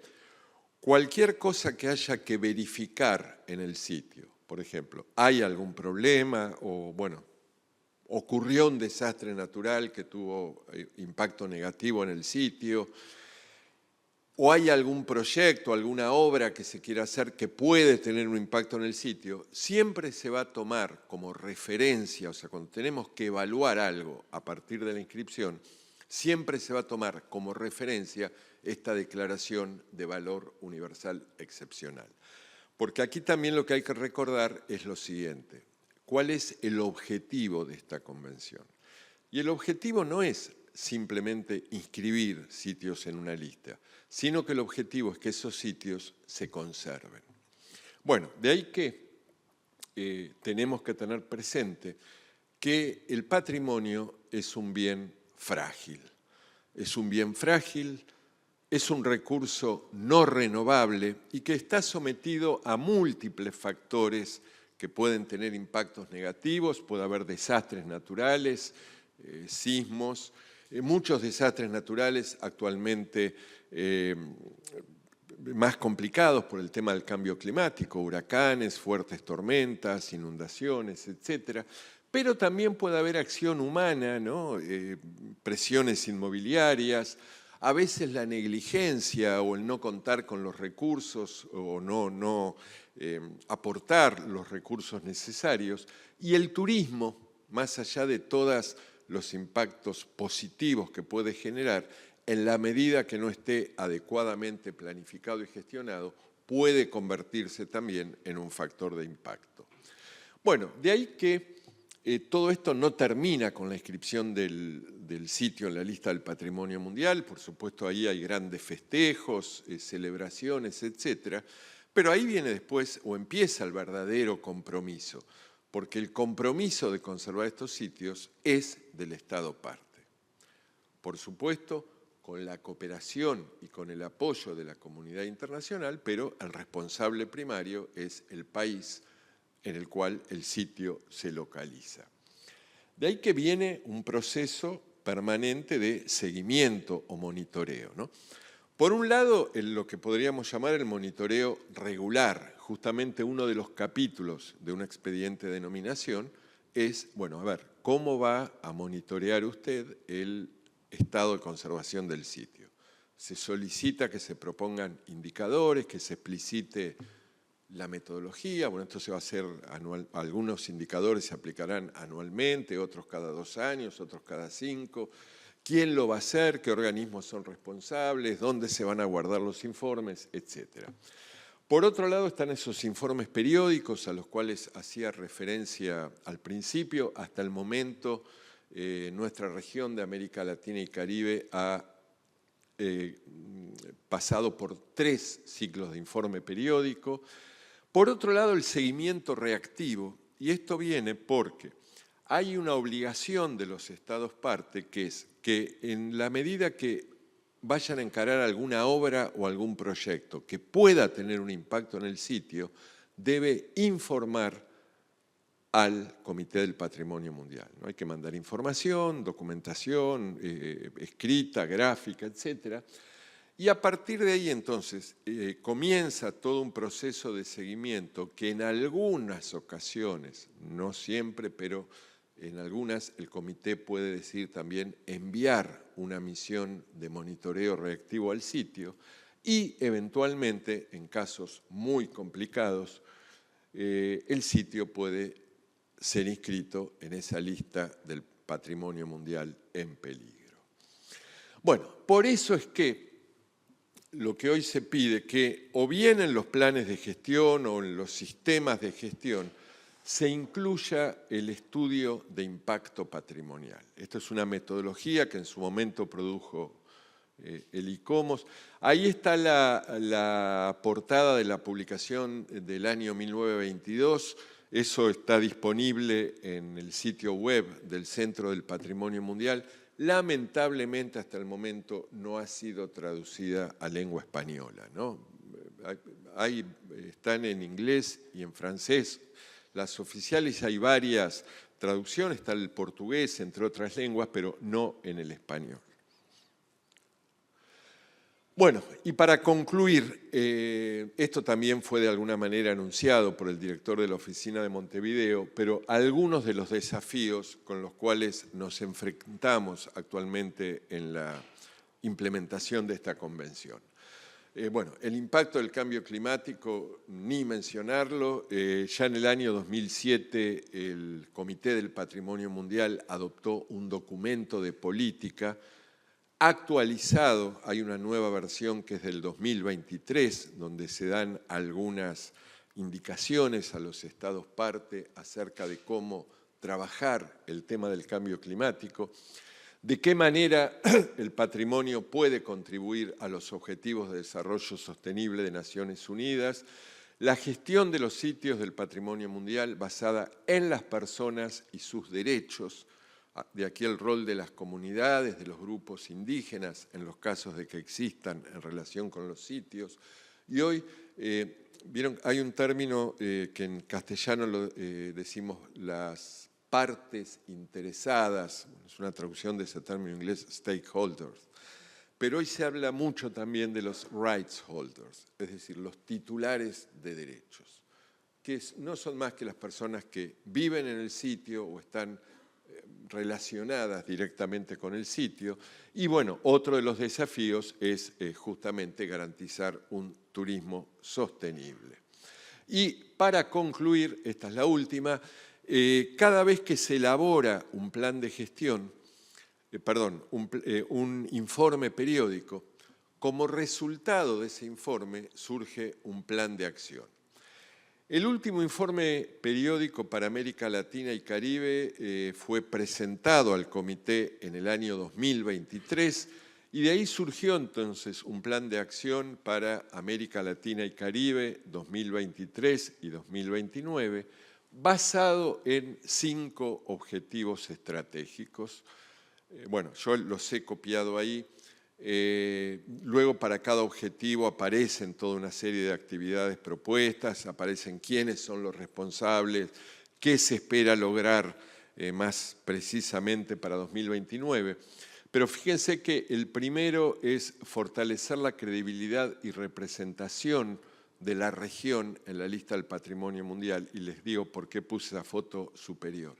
cualquier cosa que haya que verificar en el sitio, por ejemplo, ¿hay algún problema o, bueno, ocurrió un desastre natural que tuvo impacto negativo en el sitio, o hay algún proyecto, alguna obra que se quiera hacer que puede tener un impacto en el sitio, siempre se va a tomar como referencia, o sea, cuando tenemos que evaluar algo a partir de la inscripción, siempre se va a tomar como referencia esta declaración de valor universal excepcional. Porque aquí también lo que hay que recordar es lo siguiente: ¿cuál es el objetivo de esta convención? Y el objetivo no es simplemente inscribir sitios en una lista, sino que el objetivo es que esos sitios se conserven. Bueno, de ahí que tenemos que tener presente que el patrimonio es un bien frágil. Es un bien frágil, es un recurso no renovable y que está sometido a múltiples factores que pueden tener impactos negativos. Puede haber desastres naturales, sismos, muchos desastres naturales actualmente más complicados por el tema del cambio climático, huracanes, fuertes tormentas, inundaciones, etcétera. Pero también puede haber acción humana, ¿no? Presiones inmobiliarias, a veces la negligencia o el no contar con los recursos o no aportar los recursos necesarios, y el turismo, más allá de todos los impactos positivos que puede generar, en la medida que no esté adecuadamente planificado y gestionado, puede convertirse también en un factor de impacto. Bueno, de ahí que todo esto no termina con la inscripción del sitio en la lista del Patrimonio Mundial. Por supuesto, ahí hay grandes festejos, celebraciones, etcétera. Pero ahí viene después, o empieza el verdadero compromiso, porque el compromiso de conservar estos sitios es del Estado parte. Por supuesto, con la cooperación y con el apoyo de la comunidad internacional, pero el responsable primario es el país en el cual el sitio se localiza. De ahí que viene un proceso permanente de seguimiento o monitoreo, ¿no? Por un lado, lo que podríamos llamar el monitoreo regular. Justamente uno de los capítulos de un expediente de nominación es, bueno, a ver, ¿cómo va a monitorear usted el estado de conservación del sitio? Se solicita que se propongan indicadores, que se explicite la metodología. Bueno, esto se va a hacer anual, algunos indicadores se aplicarán anualmente, otros cada 2 años, otros cada 5. ¿Quién lo va a hacer? ¿Qué organismos son responsables? ¿Dónde se van a guardar los informes? Etcétera. Por otro lado están esos informes periódicos a los cuales hacía referencia al principio. Hasta el momento nuestra región de América Latina y Caribe ha pasado por 3 ciclos de informe periódico. Por otro lado, el seguimiento reactivo, y esto viene porque hay una obligación de los Estados parte, que es que en la medida que vayan a encarar alguna obra o algún proyecto que pueda tener un impacto en el sitio, debe informar al Comité del Patrimonio Mundial, ¿no? Hay que mandar información, documentación, escrita, gráfica, etc. Y a partir de ahí, entonces, comienza todo un proceso de seguimiento que en algunas ocasiones, no siempre, pero en algunas, el comité puede decidir también enviar una misión de monitoreo reactivo al sitio y, eventualmente, en casos muy complicados, el sitio puede ser inscrito en esa lista del Patrimonio Mundial en Peligro. Bueno, por eso es que lo que hoy se pide, que o bien en los planes de gestión o en los sistemas de gestión, se incluya el estudio de impacto patrimonial. Esto es una metodología que en su momento produjo el ICOMOS. Ahí está la portada de la publicación del año 1922. Eso está disponible en el sitio web del Centro del Patrimonio Mundial. Lamentablemente, hasta el momento, no ha sido traducida a lengua española, ¿no? Están en inglés y en francés. Las oficiales hay varias traducciones, está el portugués, entre otras lenguas, pero no en el español. Bueno, y para concluir, esto también fue de alguna manera anunciado por el director de la oficina de Montevideo, pero algunos de los desafíos con los cuales nos enfrentamos actualmente en la implementación de esta convención. Bueno, el impacto del cambio climático, ni mencionarlo. Ya en el año 2007 el Comité del Patrimonio Mundial adoptó un documento de política actualizado. Hay una nueva versión que es del 2023, donde se dan algunas indicaciones a los estados parte acerca de cómo trabajar el tema del cambio climático, de qué manera el patrimonio puede contribuir a los Objetivos de Desarrollo Sostenible de Naciones Unidas, la gestión de los sitios del patrimonio mundial basada en las personas y sus derechos, de aquí el rol de las comunidades, de los grupos indígenas, en los casos de que existan en relación con los sitios. Y hoy, vieron, hay un término que en castellano decimos las partes interesadas, es una traducción de ese término en inglés, stakeholders, pero hoy se habla mucho también de los rights holders, es decir, los titulares de derechos, que no son más que las personas que viven en el sitio o están relacionadas directamente con el sitio. Y bueno, otro de los desafíos es justamente garantizar un turismo sostenible. Y para concluir, esta es la última, cada vez que se elabora un plan de gestión, un informe periódico, como resultado de ese informe surge un plan de acción. El último informe periódico para América Latina y Caribe fue presentado al comité en el año 2023 y de ahí surgió entonces un plan de acción para América Latina y Caribe 2023 y 2029 basado en 5 objetivos estratégicos. Bueno, yo los he copiado ahí. Luego para cada objetivo aparecen toda una serie de actividades propuestas, aparecen quiénes son los responsables, qué se espera lograr más precisamente para 2029. Pero fíjense que el primero es fortalecer la credibilidad y representación de la región en la lista del Patrimonio Mundial, y les digo por qué puse la foto superior.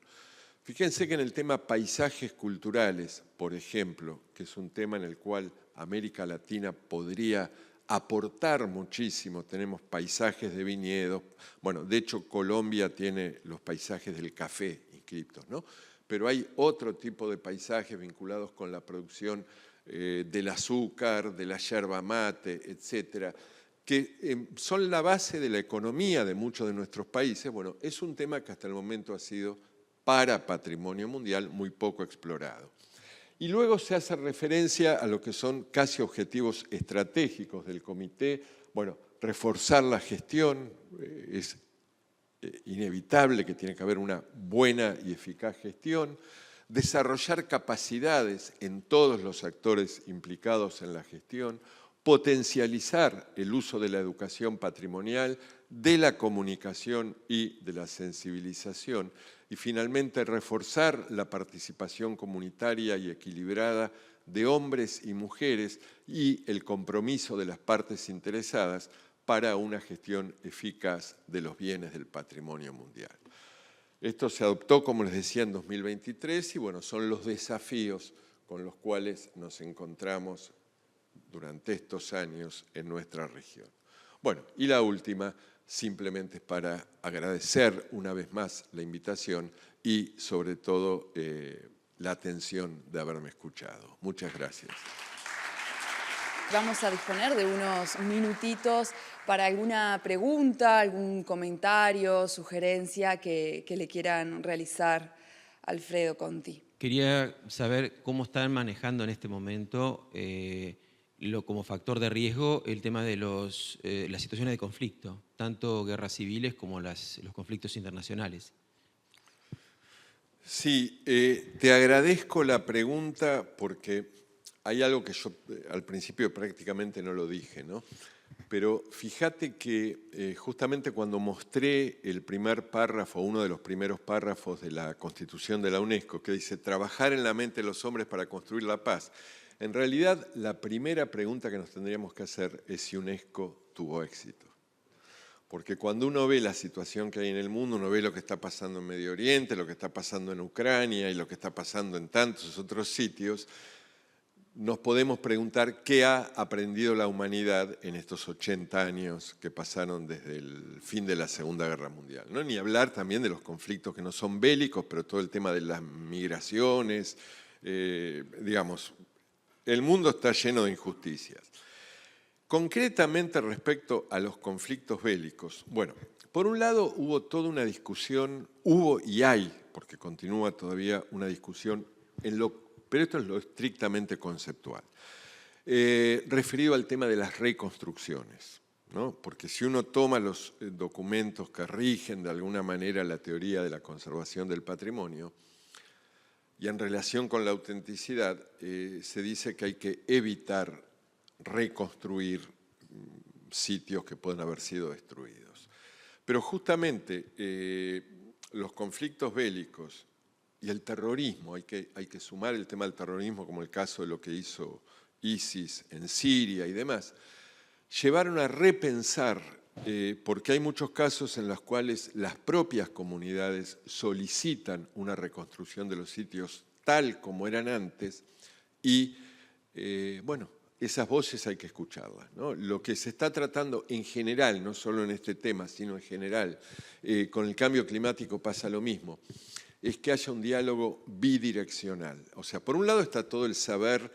Fíjense que en el tema paisajes culturales, por ejemplo, que es un tema en el cual América Latina podría aportar muchísimo, tenemos paisajes de viñedos, bueno, de hecho Colombia tiene los paisajes del café inscritos, ¿no? Pero hay otro tipo de paisajes vinculados con la producción del azúcar, de la yerba mate, etcétera, que son la base de la economía de muchos de nuestros países. Bueno, es un tema que hasta el momento ha sido para patrimonio mundial muy poco explorado. Y luego se hace referencia a lo que son casi objetivos estratégicos del comité. Bueno, reforzar la gestión, es inevitable que tiene que haber una buena y eficaz gestión, desarrollar capacidades en todos los actores implicados en la gestión, potencializar el uso de la educación patrimonial de la comunicación y de la sensibilización, y finalmente reforzar la participación comunitaria y equilibrada de hombres y mujeres y el compromiso de las partes interesadas para una gestión eficaz de los bienes del patrimonio mundial. Esto se adoptó, como les decía, en 2023 y bueno, son los desafíos con los cuales nos encontramos durante estos años en nuestra región. Bueno, y la última, simplemente es para agradecer una vez más la invitación y sobre todo la atención de haberme escuchado. Muchas gracias. Vamos a disponer de unos minutitos para alguna pregunta, algún comentario, sugerencia que le quieran realizar a Alfredo Conti. Quería saber cómo están manejando en este momento como factor de riesgo el tema de las situaciones de conflicto, tanto guerras civiles como los conflictos internacionales. Sí, te agradezco la pregunta porque hay algo que yo al principio prácticamente no lo dije, ¿no? Pero fíjate que justamente cuando mostré el primer párrafo, uno de los primeros párrafos de la Constitución de la UNESCO, que dice trabajar en la mente de los hombres para construir la paz, en realidad la primera pregunta que nos tendríamos que hacer es si UNESCO tuvo éxito. Porque cuando uno ve la situación que hay en el mundo, uno ve lo que está pasando en Medio Oriente, lo que está pasando en Ucrania y lo que está pasando en tantos otros sitios, nos podemos preguntar qué ha aprendido la humanidad en estos 80 años que pasaron desde el fin de la Segunda Guerra Mundial, ¿no? Ni hablar también de los conflictos que no son bélicos, pero todo el tema de las migraciones, digamos, el mundo está lleno de injusticias. Concretamente respecto a los conflictos bélicos, bueno, por un lado hubo toda una discusión, hubo y hay, porque continúa todavía una discusión pero esto es lo estrictamente conceptual, referido al tema de las reconstrucciones, ¿no? Porque si uno toma los documentos que rigen de alguna manera la teoría de la conservación del patrimonio, y en relación con la autenticidad, se dice que hay que evitar reconstruir sitios que pueden haber sido destruidos. Pero justamente los conflictos bélicos y el terrorismo, hay que sumar el tema del terrorismo como el caso de lo que hizo ISIS en Siria y demás, llevaron a repensar, porque hay muchos casos en los cuales las propias comunidades solicitan una reconstrucción de los sitios tal como eran antes y, bueno, esas voces hay que escucharlas, ¿no? Lo que se está tratando en general, no solo en este tema, sino en general, con el cambio climático pasa lo mismo, es que haya un diálogo bidireccional. O sea, por un lado está todo el saber,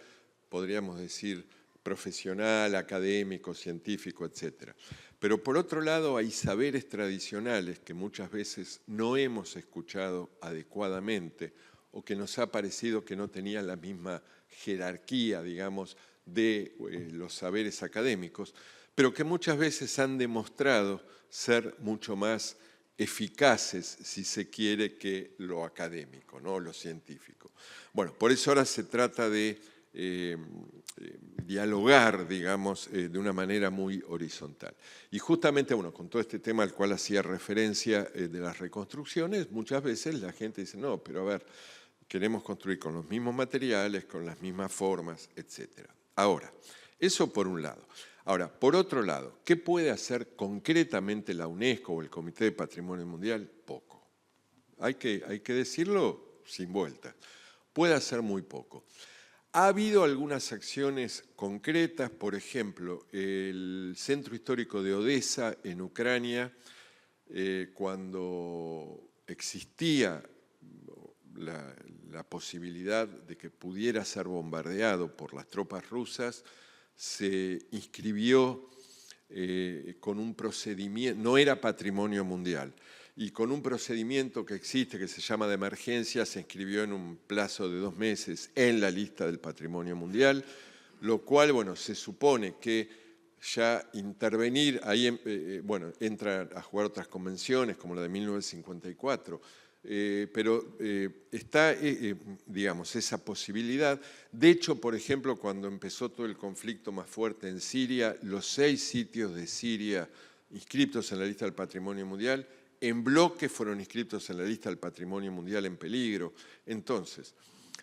podríamos decir, profesional, académico, científico, etc. Pero por otro lado hay saberes tradicionales que muchas veces no hemos escuchado adecuadamente o que nos ha parecido que no tenían la misma jerarquía, digamos, de los saberes académicos, pero que muchas veces han demostrado ser mucho más eficaces, si se quiere, que lo académico, ¿no? Lo científico. Bueno, por eso ahora se trata de dialogar, digamos, de una manera muy horizontal. Y justamente, bueno, con todo este tema al cual hacía referencia de las reconstrucciones, muchas veces la gente dice, no, pero a ver, queremos construir con los mismos materiales, con las mismas formas, etc. Ahora, eso por un lado. Ahora, por otro lado, ¿qué puede hacer concretamente la UNESCO o el Comité de Patrimonio Mundial? Poco. Hay que decirlo sin vuelta. Puede hacer muy poco. Ha habido algunas acciones concretas, por ejemplo, el Centro Histórico de Odesa en Ucrania, cuando existía la posibilidad de que pudiera ser bombardeado por las tropas rusas, se inscribió con un procedimiento, no era patrimonio mundial, y con un procedimiento que existe, que se llama de emergencia, se inscribió en un plazo de 2 meses en la lista del patrimonio mundial, lo cual, bueno, se supone que ya intervenir, ahí bueno, entra a jugar otras convenciones, como la de 1954, pero está, digamos, esa posibilidad. De hecho, por ejemplo, cuando empezó todo el conflicto más fuerte en Siria, los 6 sitios de Siria inscriptos en la lista del Patrimonio Mundial, en bloque fueron inscritos en la lista del Patrimonio Mundial en peligro. Entonces,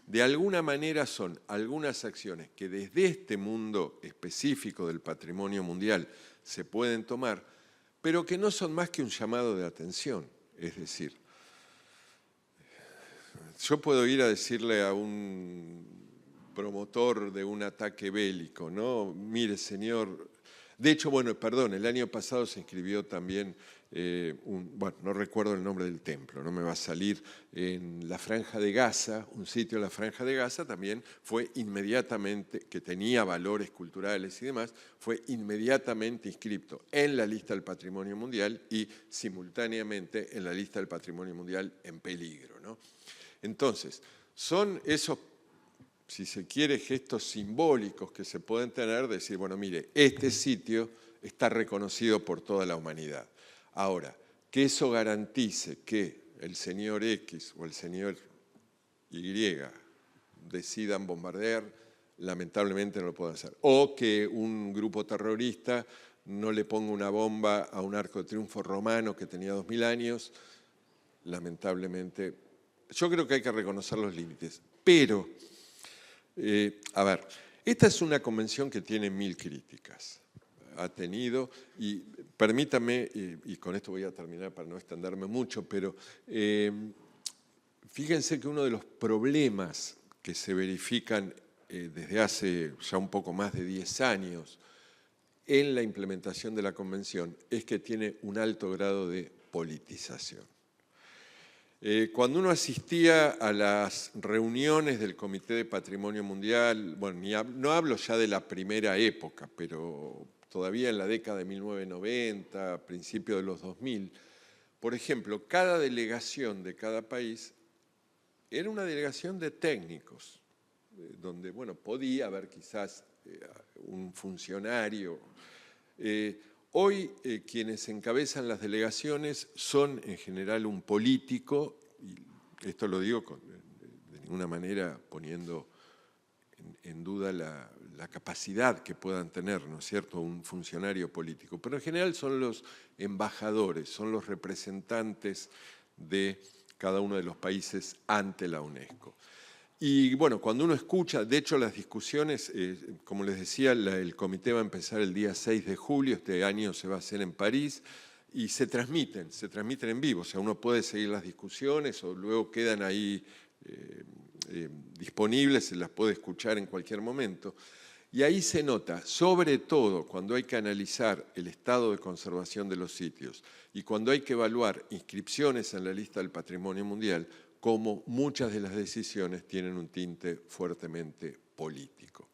de alguna manera son algunas acciones que desde este mundo específico del patrimonio mundial se pueden tomar, pero que no son más que un llamado de atención. Es decir, yo puedo ir a decirle a un promotor de un ataque bélico, ¿no? Mire, señor. De hecho, bueno, perdón, el año pasado se inscribió también bueno, no recuerdo el nombre del templo, no me va a salir, en la Franja de Gaza, un sitio en la Franja de Gaza también fue inmediatamente, que tenía valores culturales y demás, fue inmediatamente inscrito en la lista del Patrimonio Mundial y simultáneamente en la lista del Patrimonio Mundial en peligro, ¿no? Entonces, son esos, si se quiere, gestos simbólicos que se pueden tener, de decir, bueno, mire, este sitio está reconocido por toda la humanidad. Ahora, que eso garantice que el señor X o el señor Y decidan bombardear, lamentablemente no lo pueden hacer. O que un grupo terrorista no le ponga una bomba a un arco de triunfo romano que tenía 2000 años, lamentablemente. Yo creo que hay que reconocer los límites. Pero, a ver, esta es una convención que tiene 1000 críticas. Ha tenido, y permítame, y con esto voy a terminar para no extenderme mucho, pero fíjense que uno de los problemas que se verifican desde hace ya un poco más de 10 años en la implementación de la Convención es que tiene un alto grado de politización. Cuando uno asistía a las reuniones del Comité de Patrimonio Mundial, bueno, no hablo ya de la primera época, pero todavía en la década de 1990, principios de los 2000, por ejemplo, cada delegación de cada país era una delegación de técnicos, donde, bueno, podía haber quizás un funcionario. Hoy quienes encabezan las delegaciones son en general un político, y esto lo digo de ninguna manera poniendo en duda la capacidad que puedan tener, ¿no es cierto?, un funcionario político, pero en general son los embajadores, son los representantes de cada uno de los países ante la UNESCO. Y bueno, cuando uno escucha, de hecho las discusiones, como les decía, el comité va a empezar el día 6 de julio, este año se va a hacer en París, y se transmiten en vivo, o sea, uno puede seguir las discusiones o luego quedan ahí disponibles, se las puede escuchar en cualquier momento. Y ahí se nota, sobre todo cuando hay que analizar el estado de conservación de los sitios y cuando hay que evaluar inscripciones en la lista del Patrimonio Mundial, como muchas de las decisiones tienen un tinte fuertemente político.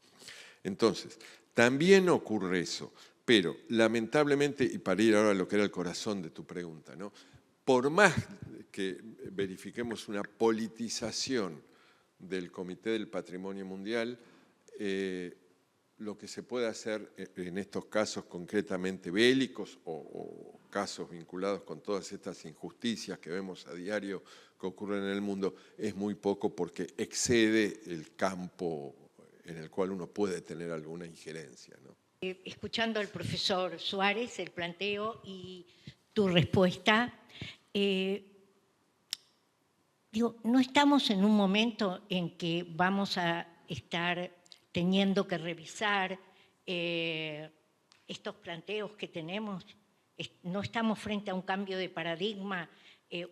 Entonces, también ocurre eso, pero lamentablemente, y para ir ahora a lo que era el corazón de tu pregunta, ¿no?, por más que verifiquemos una politización del Comité del Patrimonio Mundial, lo que se puede hacer en estos casos concretamente bélicos o casos vinculados con todas estas injusticias que vemos a diario que ocurren en el mundo es muy poco porque excede el campo en el cual uno puede tener alguna injerencia, ¿no? Escuchando al profesor Suárez, el planteo y tu respuesta, digo, no estamos en un momento en que vamos a estar teniendo que revisar estos planteos que tenemos. No estamos frente a un cambio de paradigma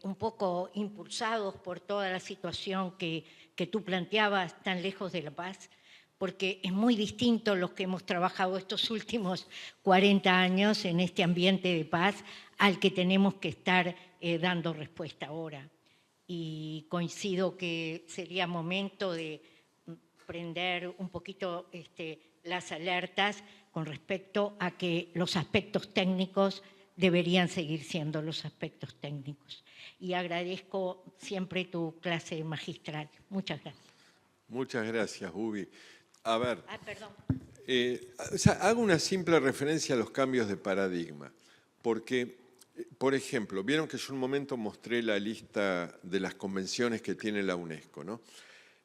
un poco impulsados por toda la situación que tú planteabas tan lejos de la paz, porque es muy distinto los que hemos trabajado estos últimos 40 años en este ambiente de paz al que tenemos que estar dando respuesta ahora. Y coincido que sería momento de prender un poquito las alertas con respecto a que los aspectos técnicos deberían seguir siendo los aspectos técnicos. Y agradezco siempre tu clase magistral. Muchas gracias. Muchas gracias, Ubi. A ver, Perdón. o sea, hago una simple referencia a los cambios de paradigma, porque, por ejemplo, vieron que yo en un momento mostré la lista de las convenciones que tiene la UNESCO, ¿no?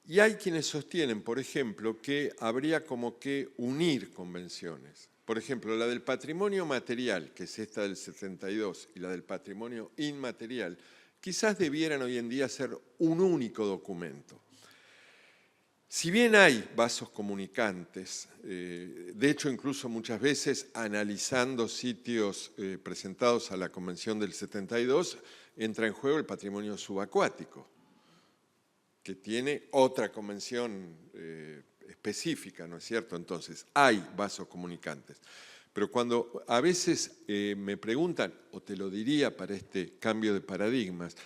Y hay quienes sostienen, por ejemplo, que habría como que unir convenciones. Por ejemplo, la del patrimonio material, que es esta del 72, y la del patrimonio inmaterial, quizás debieran hoy en día ser un único documento. Si bien hay vasos comunicantes, de hecho incluso muchas veces analizando sitios presentados a la Convención del 72, entra en juego el patrimonio subacuático, que tiene otra convención específica, ¿no es cierto? Entonces, hay vasos comunicantes. Pero cuando a veces me preguntan, o te lo diría para este cambio de paradigmas,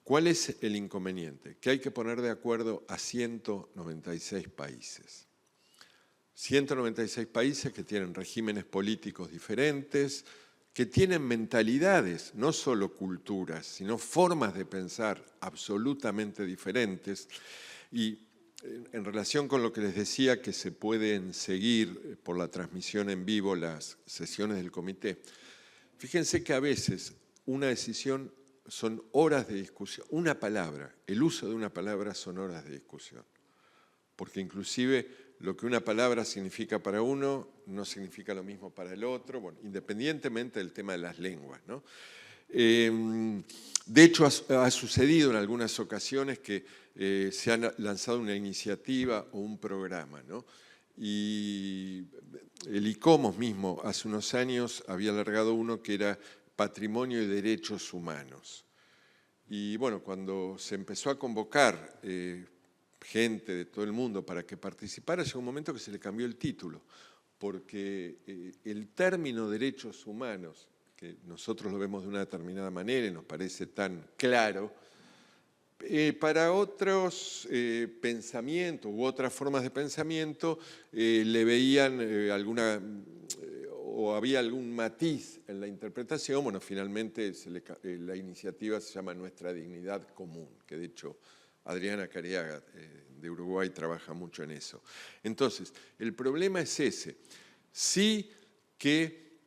¿cuál es el inconveniente? Que hay que poner de acuerdo a 196 países. 196 países que tienen regímenes políticos diferentes, que tienen mentalidades, no solo culturas, sino formas de pensar absolutamente diferentes. Y en relación con lo que les decía, que se pueden seguir por la transmisión en vivo las sesiones del comité, fíjense que a veces una decisión son horas de discusión. Una palabra, el uso de una palabra son horas de discusión. Porque inclusive lo que una palabra significa para uno no significa lo mismo para el otro, bueno, independientemente del tema de las lenguas, ¿no? De hecho, ha sucedido en algunas ocasiones que se ha lanzado una iniciativa o un programa, ¿no? Y el ICOMOS mismo hace unos años había alargado uno que era Patrimonio y Derechos Humanos. Y bueno, cuando se empezó a convocar gente de todo el mundo para que participara, llegó un momento que se le cambió el título, porque el término derechos humanos, que nosotros lo vemos de una determinada manera y nos parece tan claro, para otros pensamientos u otras formas de pensamiento le veían alguna, o había algún matiz en la interpretación. Bueno, finalmente la iniciativa se llama Nuestra Dignidad Común, que de hecho Adriana Cariaga de Uruguay trabaja mucho en eso. Entonces, el problema es ese. Sí que,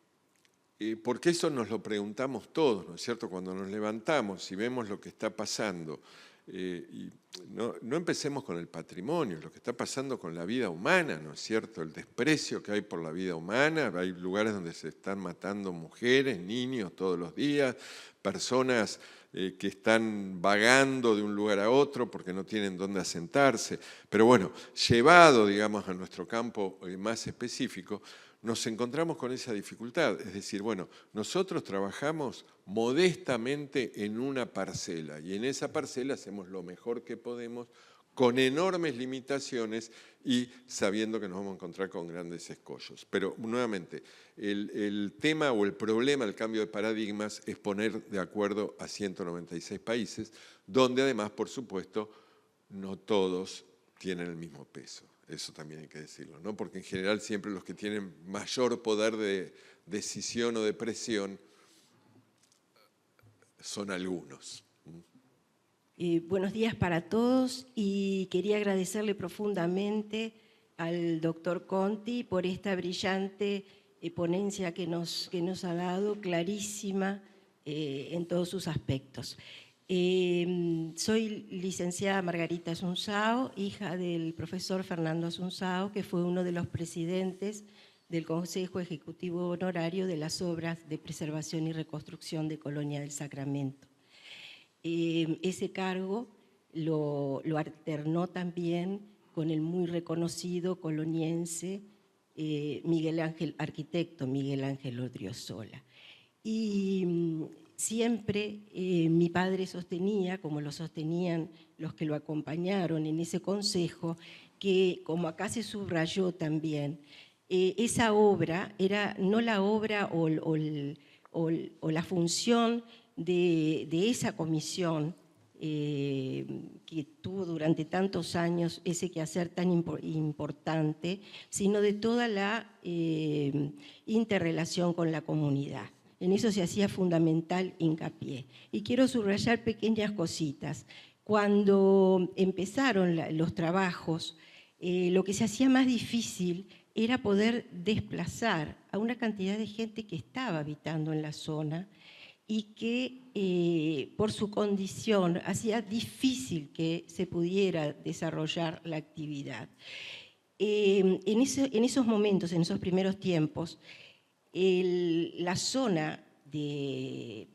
porque eso nos lo preguntamos todos, ¿no es cierto? Cuando nos levantamos y vemos lo que está pasando, y no empecemos con el patrimonio, lo que está pasando con la vida humana, ¿no es cierto? El desprecio que hay por la vida humana, hay lugares donde se están matando mujeres, niños todos los días, personas que están vagando de un lugar a otro porque no tienen dónde asentarse. Pero bueno, llevado, digamos, a nuestro campo más específico, nos encontramos con esa dificultad. Es decir, bueno, nosotros trabajamos modestamente en una parcela y en esa parcela hacemos lo mejor que podemos con enormes limitaciones y sabiendo que nos vamos a encontrar con grandes escollos. Pero nuevamente, el tema o el problema del cambio de paradigmas es poner de acuerdo a 196 países, donde además, por supuesto, no todos tienen el mismo peso. Eso también hay que decirlo, ¿no? Porque en general siempre los que tienen mayor poder de decisión o de presión son algunos. Buenos días para todos y quería agradecerle profundamente al doctor Conti por esta brillante ponencia que nos ha dado, clarísima en todos sus aspectos. Soy licenciada Margarita Asunzao, hija del profesor Fernando Asunzao, que fue uno de los presidentes del Consejo Ejecutivo Honorario de las Obras de Preservación y Reconstrucción de Colonia del Sacramento. Ese cargo lo alternó también con el muy reconocido coloniense arquitecto Miguel Ángel Odriozola. Y siempre mi padre sostenía, como lo sostenían los que lo acompañaron en ese consejo, que como acá se subrayó también, esa obra era no la obra o la función de esa comisión que tuvo durante tantos años ese quehacer tan importante, sino de toda la interrelación con la comunidad. En eso se hacía fundamental hincapié. Y quiero subrayar pequeñas cositas. Cuando empezaron los trabajos, lo que se hacía más difícil era poder desplazar a una cantidad de gente que estaba habitando en la zona y que por su condición hacía difícil que se pudiera desarrollar la actividad. En esos momentos, en esos primeros tiempos, la zona del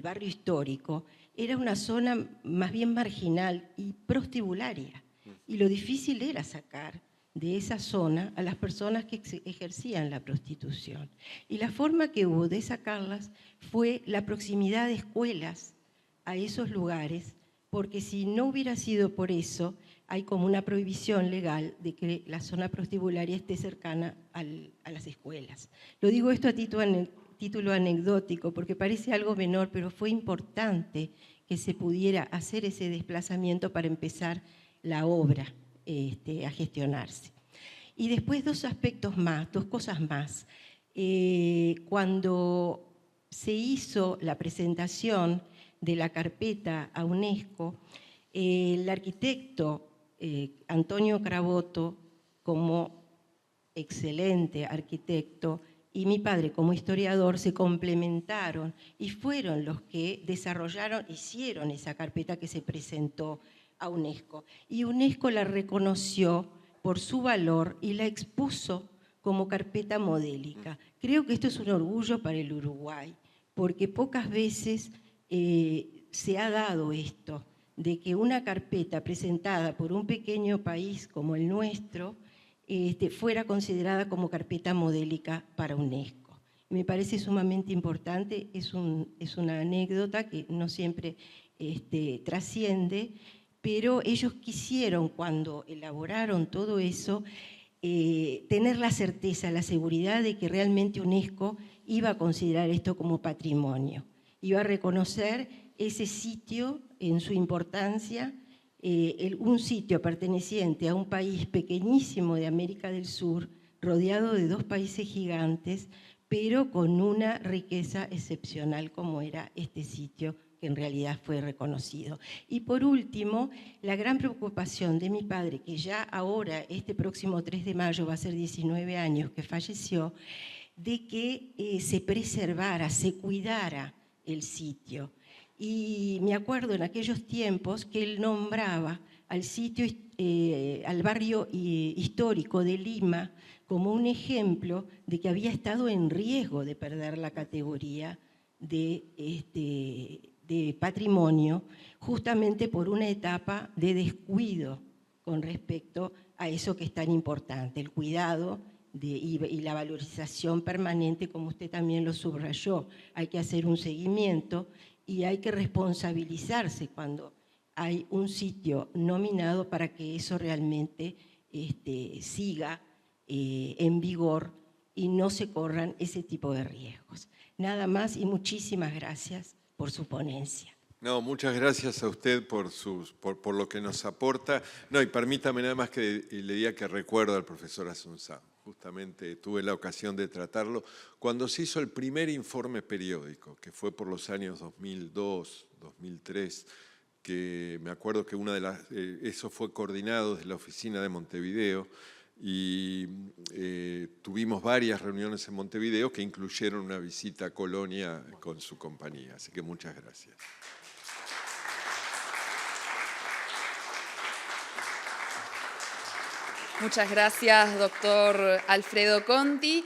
barrio histórico era una zona más bien marginal y prostibularia. Y lo difícil era sacar de esa zona a las personas que ejercían la prostitución. Y la forma que hubo de sacarlas fue la proximidad de escuelas a esos lugares, porque si no hubiera sido por eso, hay como una prohibición legal de que la zona prostibularia esté cercana a las escuelas. Lo digo esto a título anecdótico, porque parece algo menor, pero fue importante que se pudiera hacer ese desplazamiento para empezar la obra a gestionarse. Y después dos cosas más. Cuando se hizo la presentación de la carpeta a UNESCO, el arquitecto Antonio Craboto, como excelente arquitecto, y mi padre como historiador se complementaron y fueron los que hicieron esa carpeta que se presentó a UNESCO. Y UNESCO la reconoció por su valor y la expuso como carpeta modélica. Creo que esto es un orgullo para el Uruguay, porque pocas veces se ha dado esto, de que una carpeta presentada por un pequeño país como el nuestro fuera considerada como carpeta modélica para UNESCO. Me parece sumamente importante, es una anécdota que no siempre trasciende, pero ellos quisieron, cuando elaboraron todo eso, tener la certeza, la seguridad de que realmente UNESCO iba a considerar esto como patrimonio, iba a reconocer ese sitio en su importancia, un sitio perteneciente a un país pequeñísimo de América del Sur, rodeado de dos países gigantes, pero con una riqueza excepcional como era este sitio que en realidad fue reconocido. Y por último, la gran preocupación de mi padre, que ya ahora, este próximo 3 de mayo, va a ser 19 años que falleció, de que se preservara, se cuidara el sitio. Y me acuerdo en aquellos tiempos que él nombraba al sitio, al barrio histórico de Lima, como un ejemplo de que había estado en riesgo de perder la categoría de patrimonio, justamente por una etapa de descuido con respecto a eso que es tan importante, el cuidado y la valorización permanente, como usted también lo subrayó. Hay que hacer un seguimiento y hay que responsabilizarse cuando hay un sitio nominado para que eso realmente siga en vigor y no se corran ese tipo de riesgos. Nada más y muchísimas gracias por su ponencia. No, muchas gracias a usted por lo que nos aporta. No, y permítame nada más que le diga que recuerdo al profesor Asunzao. Justamente tuve la ocasión de tratarlo cuando se hizo el primer informe periódico, que fue por los años 2002, 2003, que me acuerdo que eso fue coordinado desde la oficina de Montevideo, y tuvimos varias reuniones en Montevideo que incluyeron una visita a Colonia con su compañía. Así que muchas gracias. Muchas gracias, doctor Alfredo Conti.